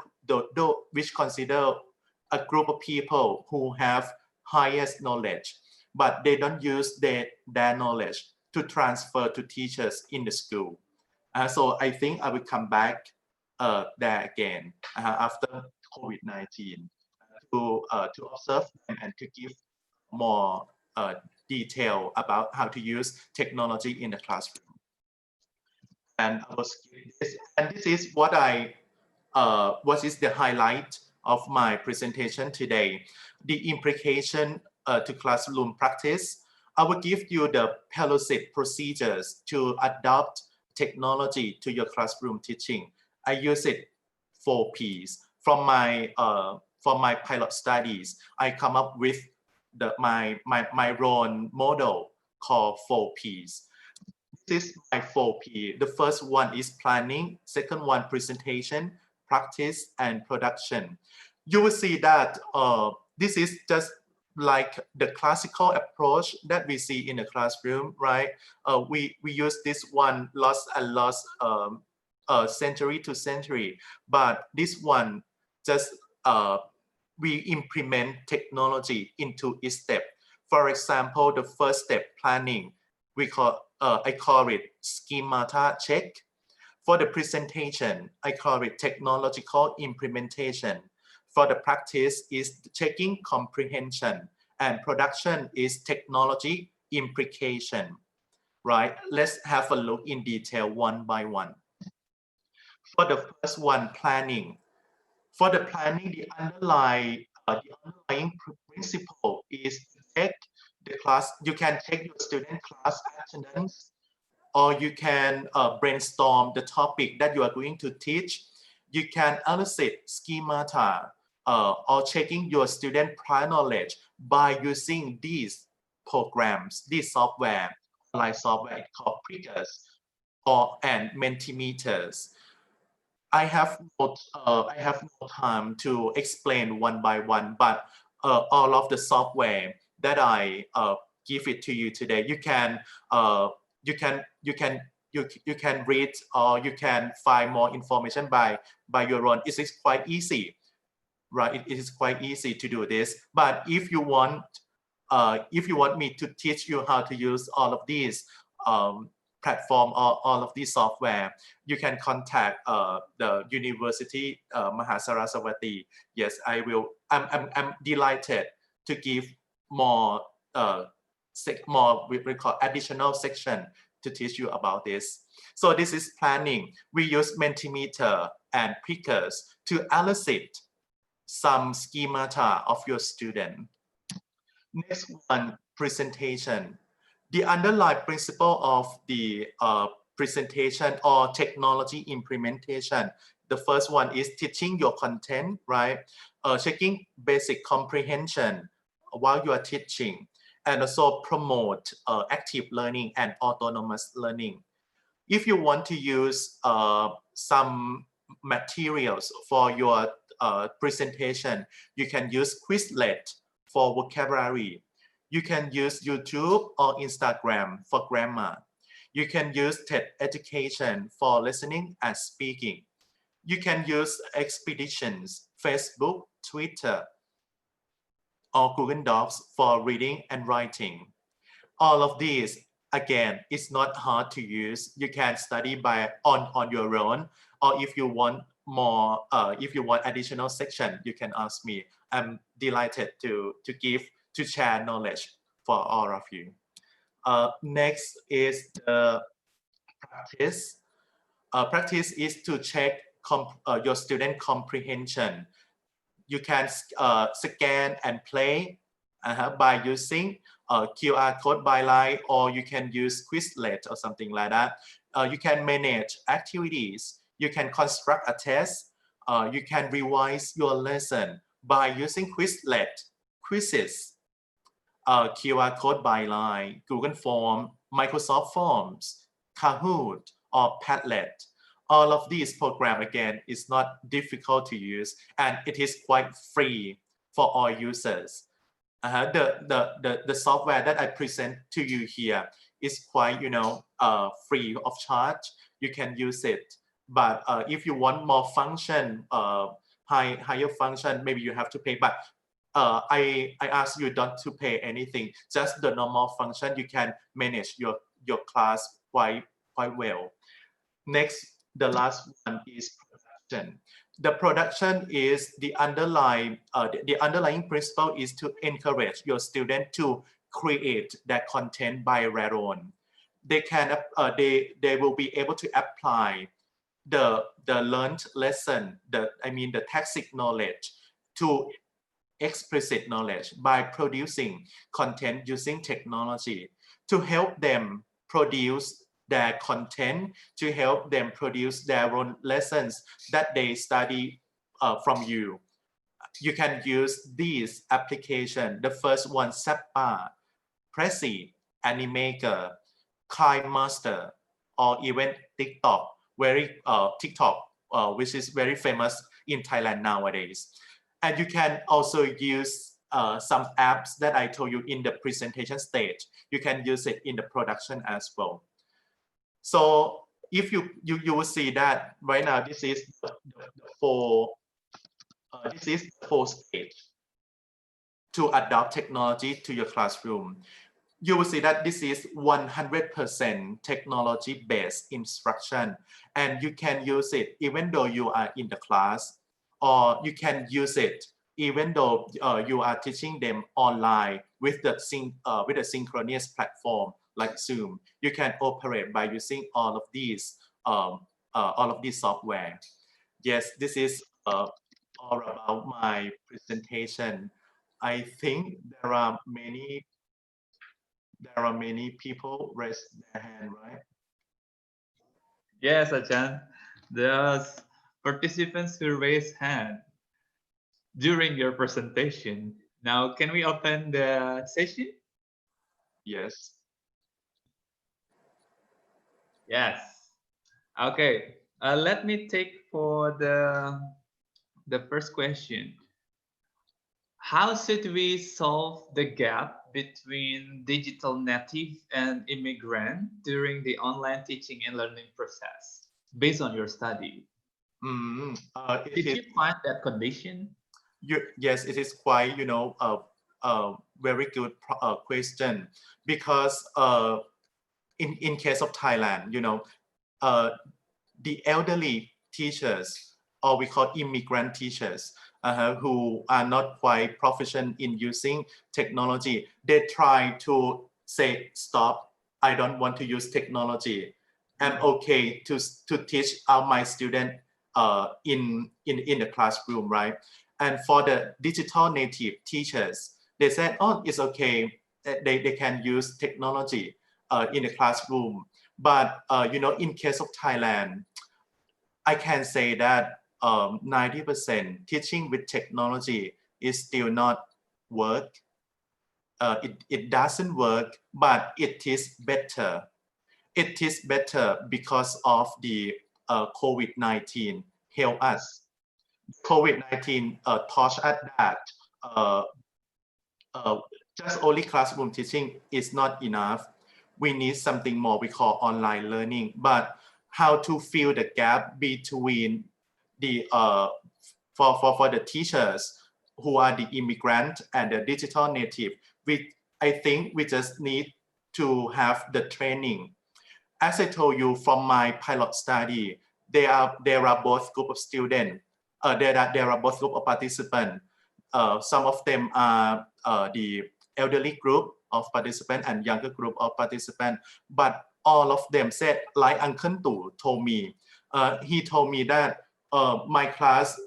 which consider a group of people who have highest knowledge, but they don't use their knowledge to transfer to teachers in the school. So I think I will come back there again after COVID-19 to observe them and to give more detail about how to use technology in the classroom. And I was this, and this is what what is the highlight of my presentation today. The implication to classroom practice. I will give you the policy procedures to adopt technology to your classroom teaching. I use it 4Ps from my pilot studies. I come up with my own model called 4Ps. This is my 4P. The first one is planning, second one presentation, practice, and production. You will see that this is just like the classical approach that we see in the classroom, right? We use this one lots and lots century to century, but this one just we implement technology into each step. For example, the first step, planning, I call it schemata check. For the presentation, I call it technological implementation. For the practice is checking comprehension, and production is technology implication, right? Let's have a look in detail one by one. For the first one, planning. For the planning, the underlying principle is to check the class. You can check your student class attendance, or you can brainstorm the topic that you are going to teach. You can elicit schemata or checking your student prior knowledge by using these programs, this software, online software called Prickers and Mentimeters. I have no time to explain one by one, but all of the software that I give it to you today, you can read or you can find more information by your own. It is quite easy, right? It is quite easy to do this. But if you want me to teach you how to use all of these platform or all of these software, you can contact the University Mahasaraswati. Yes, I will. I'm delighted to give more more we call additional section to teach you about this. So this is planning. We use Mentimeter and pickers to elicit some schemata of your student. Next one, presentation. The underlying principle of the presentation or technology implementation. The first one is teaching your content, right? Checking basic comprehension while you are teaching, and also promote active learning and autonomous learning. If you want to use some materials for your presentation, you can use Quizlet for vocabulary. You can use YouTube or Instagram for grammar. You can use TED Education for listening and speaking. You can use Expeditions, Facebook, Twitter, or Google Docs for reading and writing. All of these, again, it's not hard to use. You can study by on your own, or if you want more, if you want additional section, you can ask me. I'm delighted to share knowledge for all of you. Next is the practice. Practice is to check your student comprehension. You can scan and play by using QR code by line, or you can use Quizlet or something like that. You can manage activities. You can construct a test. You can revise your lesson by using Quizlet, quizzes, QR code by line, Google Form, Microsoft Forms, Kahoot, or Padlet. All of these programs, again, is not difficult to use, and it is quite free for all users. The software that I present to you here is quite, free of charge. You can use it. But if you want more function, higher function, maybe you have to pay. But I ask you not to pay anything. Just the normal function. You can manage your class quite well. Next, the last one is production. The production is the underlying principle is to encourage your student to create that content by their own. They can they will be able to apply the learned lesson, the tacit knowledge to explicit knowledge by producing content using technology to help them produce their content, to help them produce their own lessons that they study from you. You can use these applications. The first one, Sappa, Prezi, Animaker, KineMaster, or even TikTok, which is very famous in Thailand nowadays. And you can also use some apps that I told you in the presentation stage. You can use it in the production as well. So if you will see that right now, this is the four stage to adopt technology to your classroom. You will see that this is 100% technology-based instruction, and you can use it even though you are in the class, or you can use it even though you are teaching them online with the synchronous platform like Zoom. You can operate by using all of these software. Yes, this is all about my presentation. I think there are many people raise their hand, right? Yes, Achan. There's participants who raise hand during your presentation. Now, can we open the session? Yes. Yes. Okay. Let me take for the first question. How should we solve the gap between digital native and immigrant during the online teaching and learning process based on your study? Did you find that condition? Yes, it is quite, a very good question, because in case of Thailand, the elderly teachers or we call immigrant teachers who are not quite proficient in using technology. They try to say, stop, I don't want to use technology. I'm okay to teach my student in the classroom, right? And for the digital native teachers, they said, oh, it's okay. They can use technology in the classroom. But, you know, in case of Thailand, I can say that 90% teaching with technology is still not work. It doesn't work, but it is better. It is better because of the COVID-19 help us. COVID-19 taught us that uh, just only classroom teaching is not enough. We need something more we call online learning. But how to fill the gap between the for the teachers who are the immigrant and the digital native, I think we just need to have the training. As I told you from my pilot study, there are both group of students. There are both group of participants. Some of them are the elderly group of participants and younger group of participants. But all of them said, like Uncle Tu told me, he told me that my class,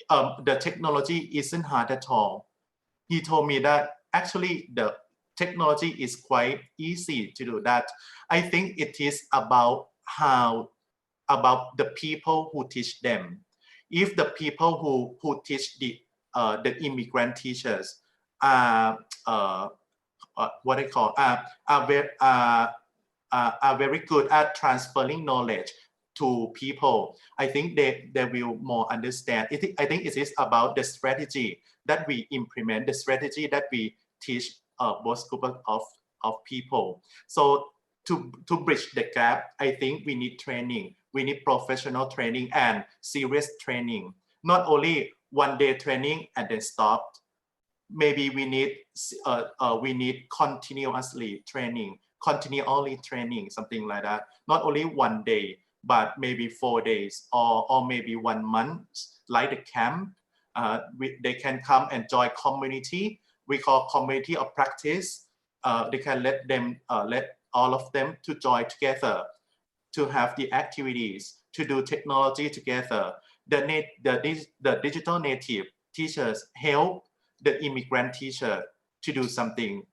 the technology isn't hard at all. He told me that actually the technology is quite easy to do that. I think it is about about the people who teach them. If the people who teach the immigrant teachers are what I call are very good at transferring knowledge to people, I think they will more understand. I think it is about the strategy that we implement, the strategy that we teach both group of people. So to bridge the gap, I think we need training. We need professional training and serious training. Not only one day training and then stop. Maybe we need continuously training, something like that. Not only one day, but maybe 4 days or maybe 1 month, like the camp. They can come and join community. We call community of practice. They can let all of them to join together, to have the activities, to do technology together. The digital native teachers help the immigrant teacher to do something,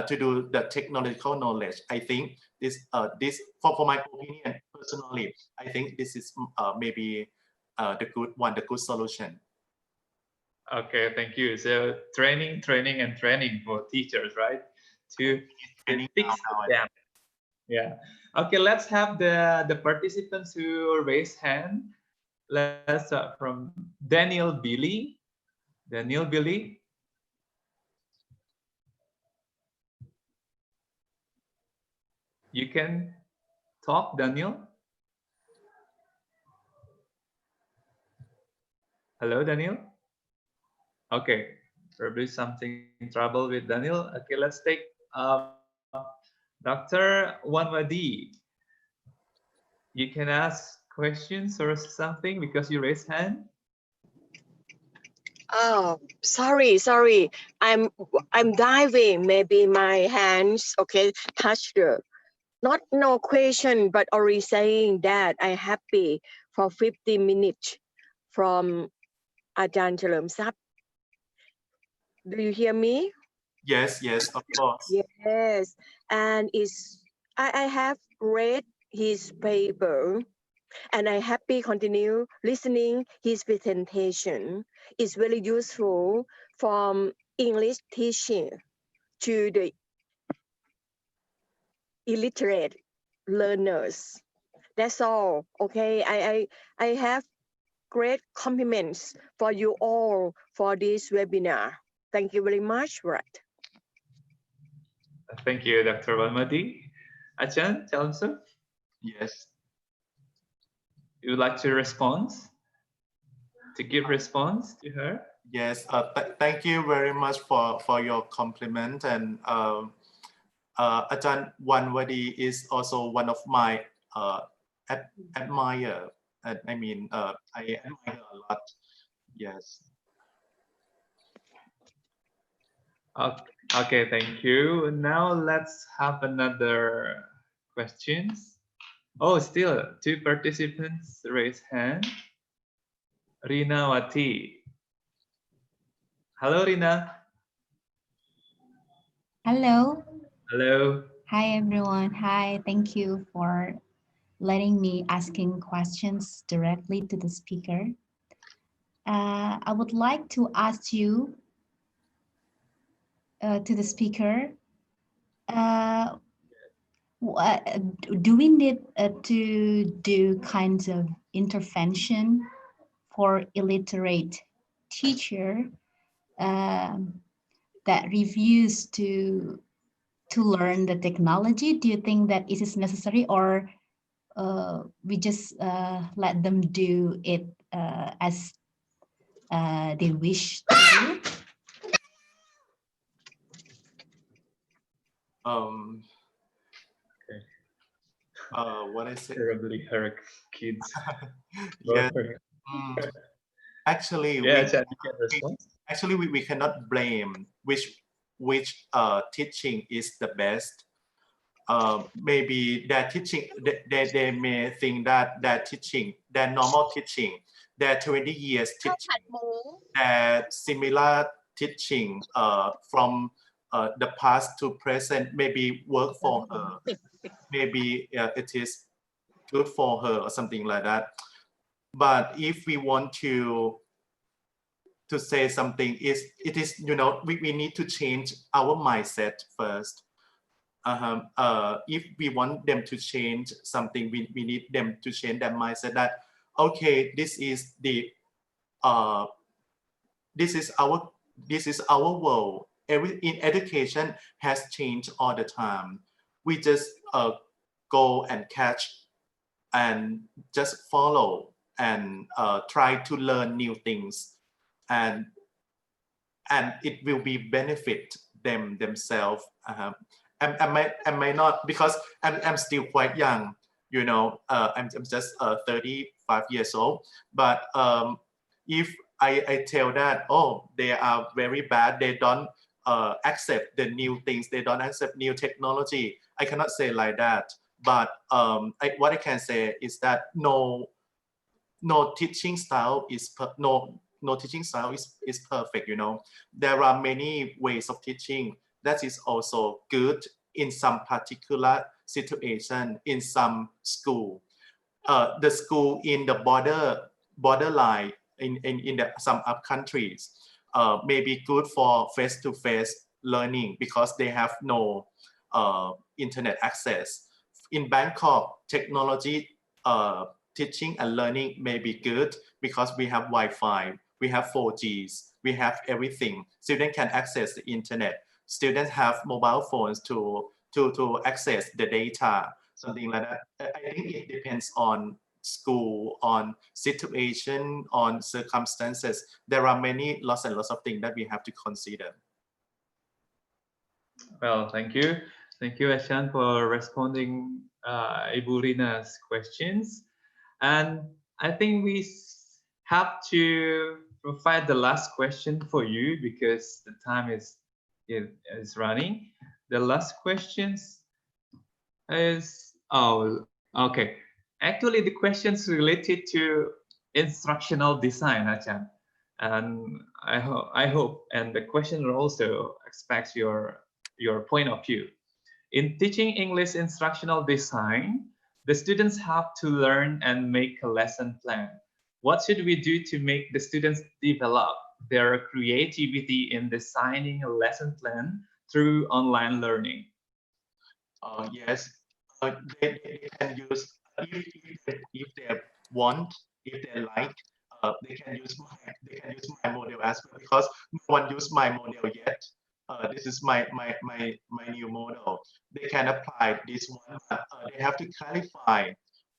to do the technological knowledge. I think this for my opinion personally, I think this is maybe the good solution. Okay, thank you. So training for teachers, right? To fix the gap. Yeah. Okay, let's have the participants who raise hand. Let's start from Daniel Billy. Daniel Billy. You can talk, Daniel. Hello, Daniel. Okay, probably something trouble with Daniel. Okay, let's take Dr. Wanwadi. You can ask questions or something because you raised hand. Oh, sorry. I'm diving. Maybe my hands touch the no question, but already saying that I'm happy for 50 minutes from Ajahn Cherlemsap. Do you hear me? Yes, of course. Yes, and I have read his paper, and I happy continue listening his presentation. It's very useful from English teaching to the illiterate learners. That's all. Okay, I have great compliments for you all for this webinar. Thank you very much, Right. Thank you, Dr. Wanwadi. Ajahn, Chalmsub? Yes. You would like to respond? To give response to her? Yes. Thank you very much for your compliment. And Ajahn Wanwadi is also one of my admirer I mean, I admire a lot. Yes. Okay, thank you. Now let's have another questions. Oh, still 2 participants raise hand. Rina Wati. Hello, Rina. Hello. Hello. Hi, everyone. Hi. Thank you for letting me asking questions directly to the speaker. I would like to ask you to the speaker, do we need to do kinds of intervention for illiterate teacher that refuse to learn the technology? Do you think that it is necessary, or we just let them do it as they wish to do? What I say? Terribly hurt kids. Yes. Actually, yeah, we cannot blame which teaching is the best. Maybe their teaching, they may think that their normal teaching, their 20 years teaching, their similar teaching from the past to present maybe work for her. Maybe it is good for her or something like that. But if we want to say something, it is, you know, we need to change our mindset first. If we want them to change something, we need them to change their mindset that, okay, this is the this is our world. In education has changed all the time. We just go and catch and just follow and try to learn new things, and it will be benefit themselves. I may not, because I'm still quite young, you know. I'm just 35 years old. But if I tell that, oh, they are very bad, they don't accept the new things, they don't accept new technology, I cannot say like that. But what I can say is that no teaching style is no teaching style is perfect, you know. There are many ways of teaching that is also good in some particular situation in some school. The school in the borderline in some up countries may be good for face-to-face learning because they have no internet access. In Bangkok, technology teaching and learning may be good because we have Wi-Fi, we have 4Gs, we have everything. Students can access the internet. Students have mobile phones to access the data, something like that. I think it depends on school, on situation, on circumstances. There are lots and lots of things that we have to consider. Well, thank you. Thank you, Ashan, for responding Ibu Rina's questions. And I think we have to provide the last question for you because the time is running. The last questions is, oh, okay. Actually, the questions related to instructional design, Achan. And I hope, and the question also expects your point of view. In teaching English instructional design, the students have to learn and make a lesson plan. What should we do to make the students develop their creativity in designing a lesson plan through online learning? Yes, they can use, if they want, if they like, they can use my model as well, because no one used my model yet. This is my new model. They can apply this one, but they have to clarify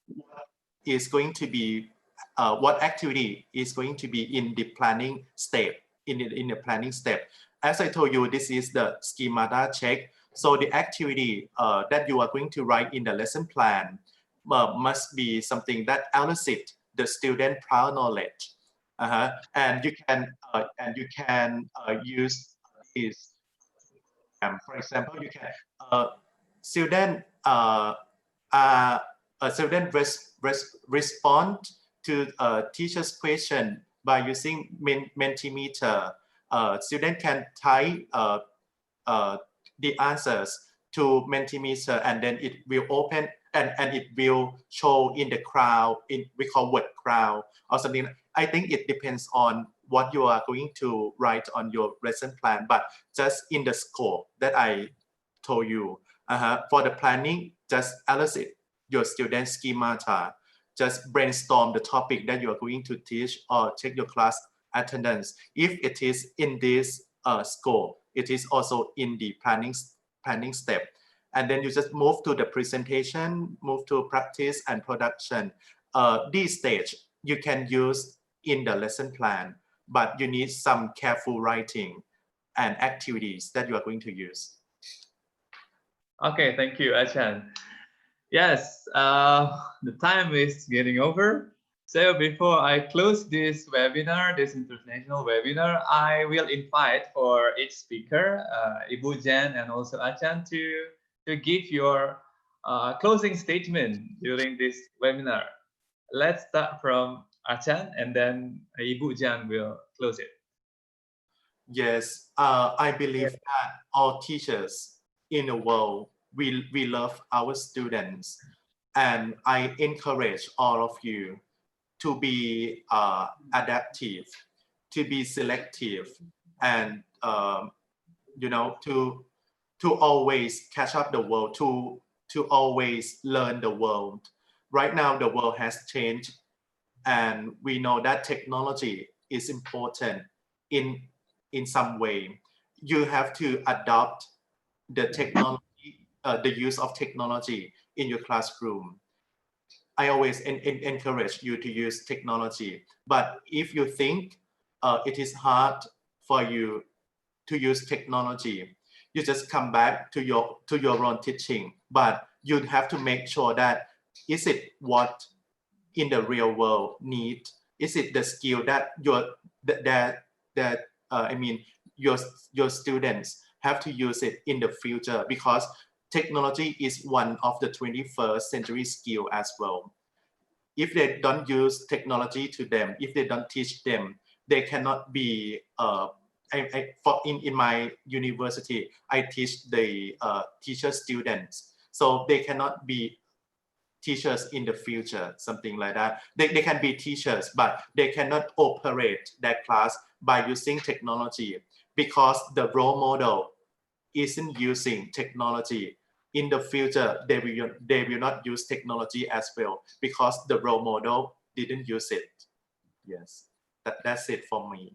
what is going to be, what activity is going to be in the planning step. In the planning step, as I told you, this is the schemata check. So the activity that you are going to write in the lesson plan must be something that elicit the student prior knowledge. And you can use this. For example, you can student a student respond to a teacher's question by using Mentimeter. Student can type the answers to Mentimeter, and then it will open and it will show in the crowd, in we call word crowd or something. I think it depends on what you are going to write on your lesson plan, but just in the scope that I told you. For the planning, just elicit your student schemata, just brainstorm the topic that you are going to teach or check your class attendance. If it is in this scope, it is also in the planning step. And then you just move to the presentation, move to practice and production. This stage you can use in the lesson plan, but you need some careful writing and activities that you are going to use. Okay, thank you, Achan. Yes, the time is getting over. So before I close this webinar, this international webinar, I will invite for each speaker, Ibu Jen and also Achan, to give your closing statement during this webinar. Let's start from Achan, and then Ibu Jen will close it. Yes, I believe that all teachers in the world, we love our students, and I encourage all of you to be adaptive, to be selective, and to always catch up the world, to always learn the world. Right now, the world has changed, and we know that technology is important in some way. You have to adopt the technology, the use of technology in your classroom. I always encourage you to use technology. But if you think it is hard for you to use technology, you just come back to your own teaching. But you have to make sure that is it what in the real world need? Is it the skill that your students have to use it in the future? Because technology is one of the 21st century skill as well. If they don't use technology to them, if they don't teach them, they cannot be. In my university, I teach the teacher students, so they cannot be teachers in the future, something like that. They can be teachers, but they cannot operate that class by using technology because the role model isn't using technology. In the future, they will not use technology as well because the role model didn't use it. Yes, that's it for me.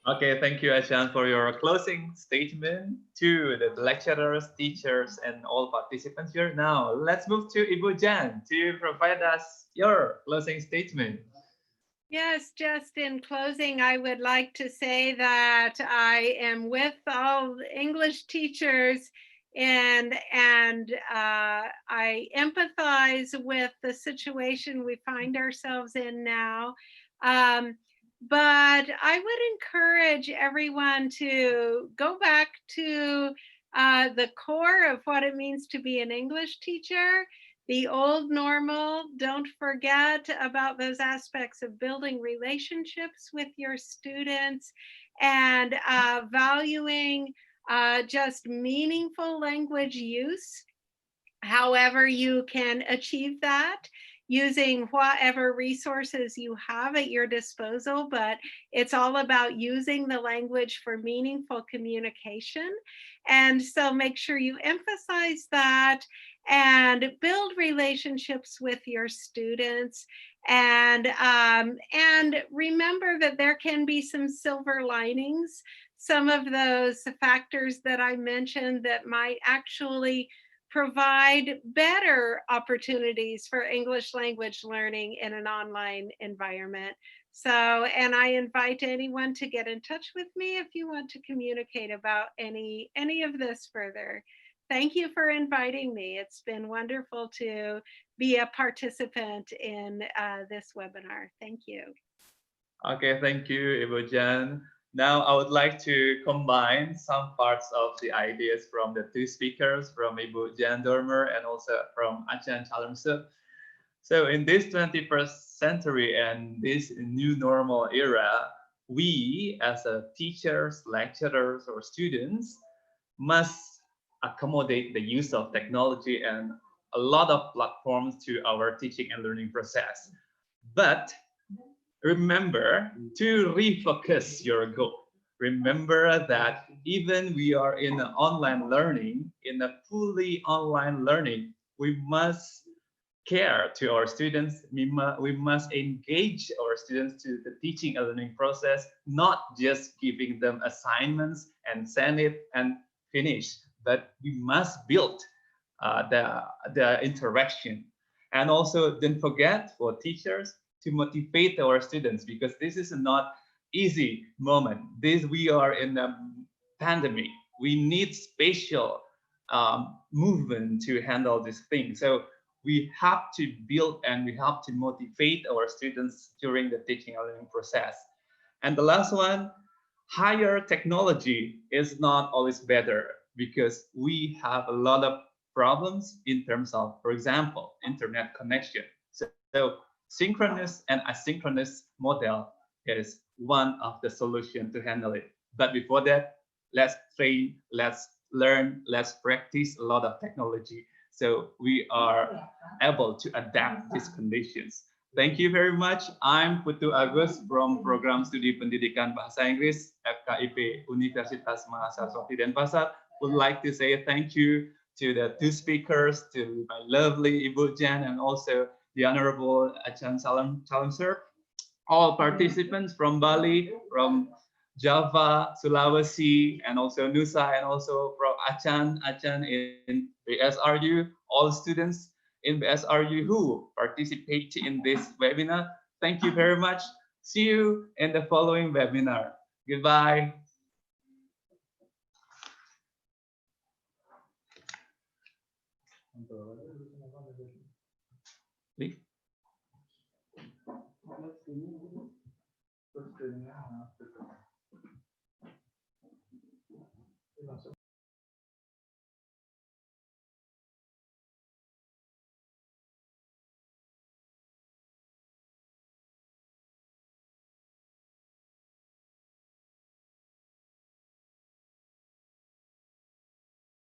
Okay, thank you, Achan, for your closing statement to the lecturers, teachers, and all participants here. Now, let's move to Ibu Jan to provide us your closing statement. Yes, just in closing, I would like to say that I am with all English teachers and I empathize with the situation we find ourselves in now. But I would encourage everyone to go back to the core of what it means to be an English teacher, the old normal. Don't forget about those aspects of building relationships with your students and valuing just meaningful language use. However you can achieve that using whatever resources you have at your disposal, but it's all about using the language for meaningful communication. And so make sure you emphasize that and build relationships with your students. And remember that there can be some silver linings. Some of those factors that I mentioned that might actually provide better opportunities for English language learning in an online environment. So, and I invite anyone to get in touch with me if you want to communicate about any of this further. Thank you for inviting me. It's been wonderful to be a participant in this webinar. Thank you. Okay, thank you, Ibu Jan. Now I would like to combine some parts of the ideas from the two speakers, from Ibu Jan Dormer and also from Achan Chalermse. So in this 21st century and this new normal era, we as teachers, lecturers, or students must accommodate the use of technology and a lot of platforms to our teaching and learning process. But remember to refocus your goal. Remember that even we are in online learning, in a fully online learning, we must care to our students. We must engage our students to the teaching and learning process, not just giving them assignments and send it and finish, but we must build the interaction. And also don't forget for teachers to motivate our students, because this is not easy moment. We are in a pandemic. We need spatial movement to handle this thing. So we have to build and we have to motivate our students during the teaching and learning process. And the last one, higher technology is not always better, because we have a lot of problems in terms of, for example, internet connection. So synchronous and asynchronous model is one of the solutions to handle it. But before that, let's train, let's learn, let's practice a lot of technology so we are able to adapt these conditions. Thank you very much. I'm Putu Agus from Program Studi Pendidikan Bahasa Inggris FKIP Universitas Mahasiswa Denpasar. Would like to say thank you to the two speakers, to my lovely Ibu Jan and also the Honorable Achan Chalermse, all participants from Bali, from Java, Sulawesi, and also Nusa, and also from Achan in BSRU, all students in BSRU who participate in this webinar. Thank you very much. See you in the following webinar. Goodbye. Leave.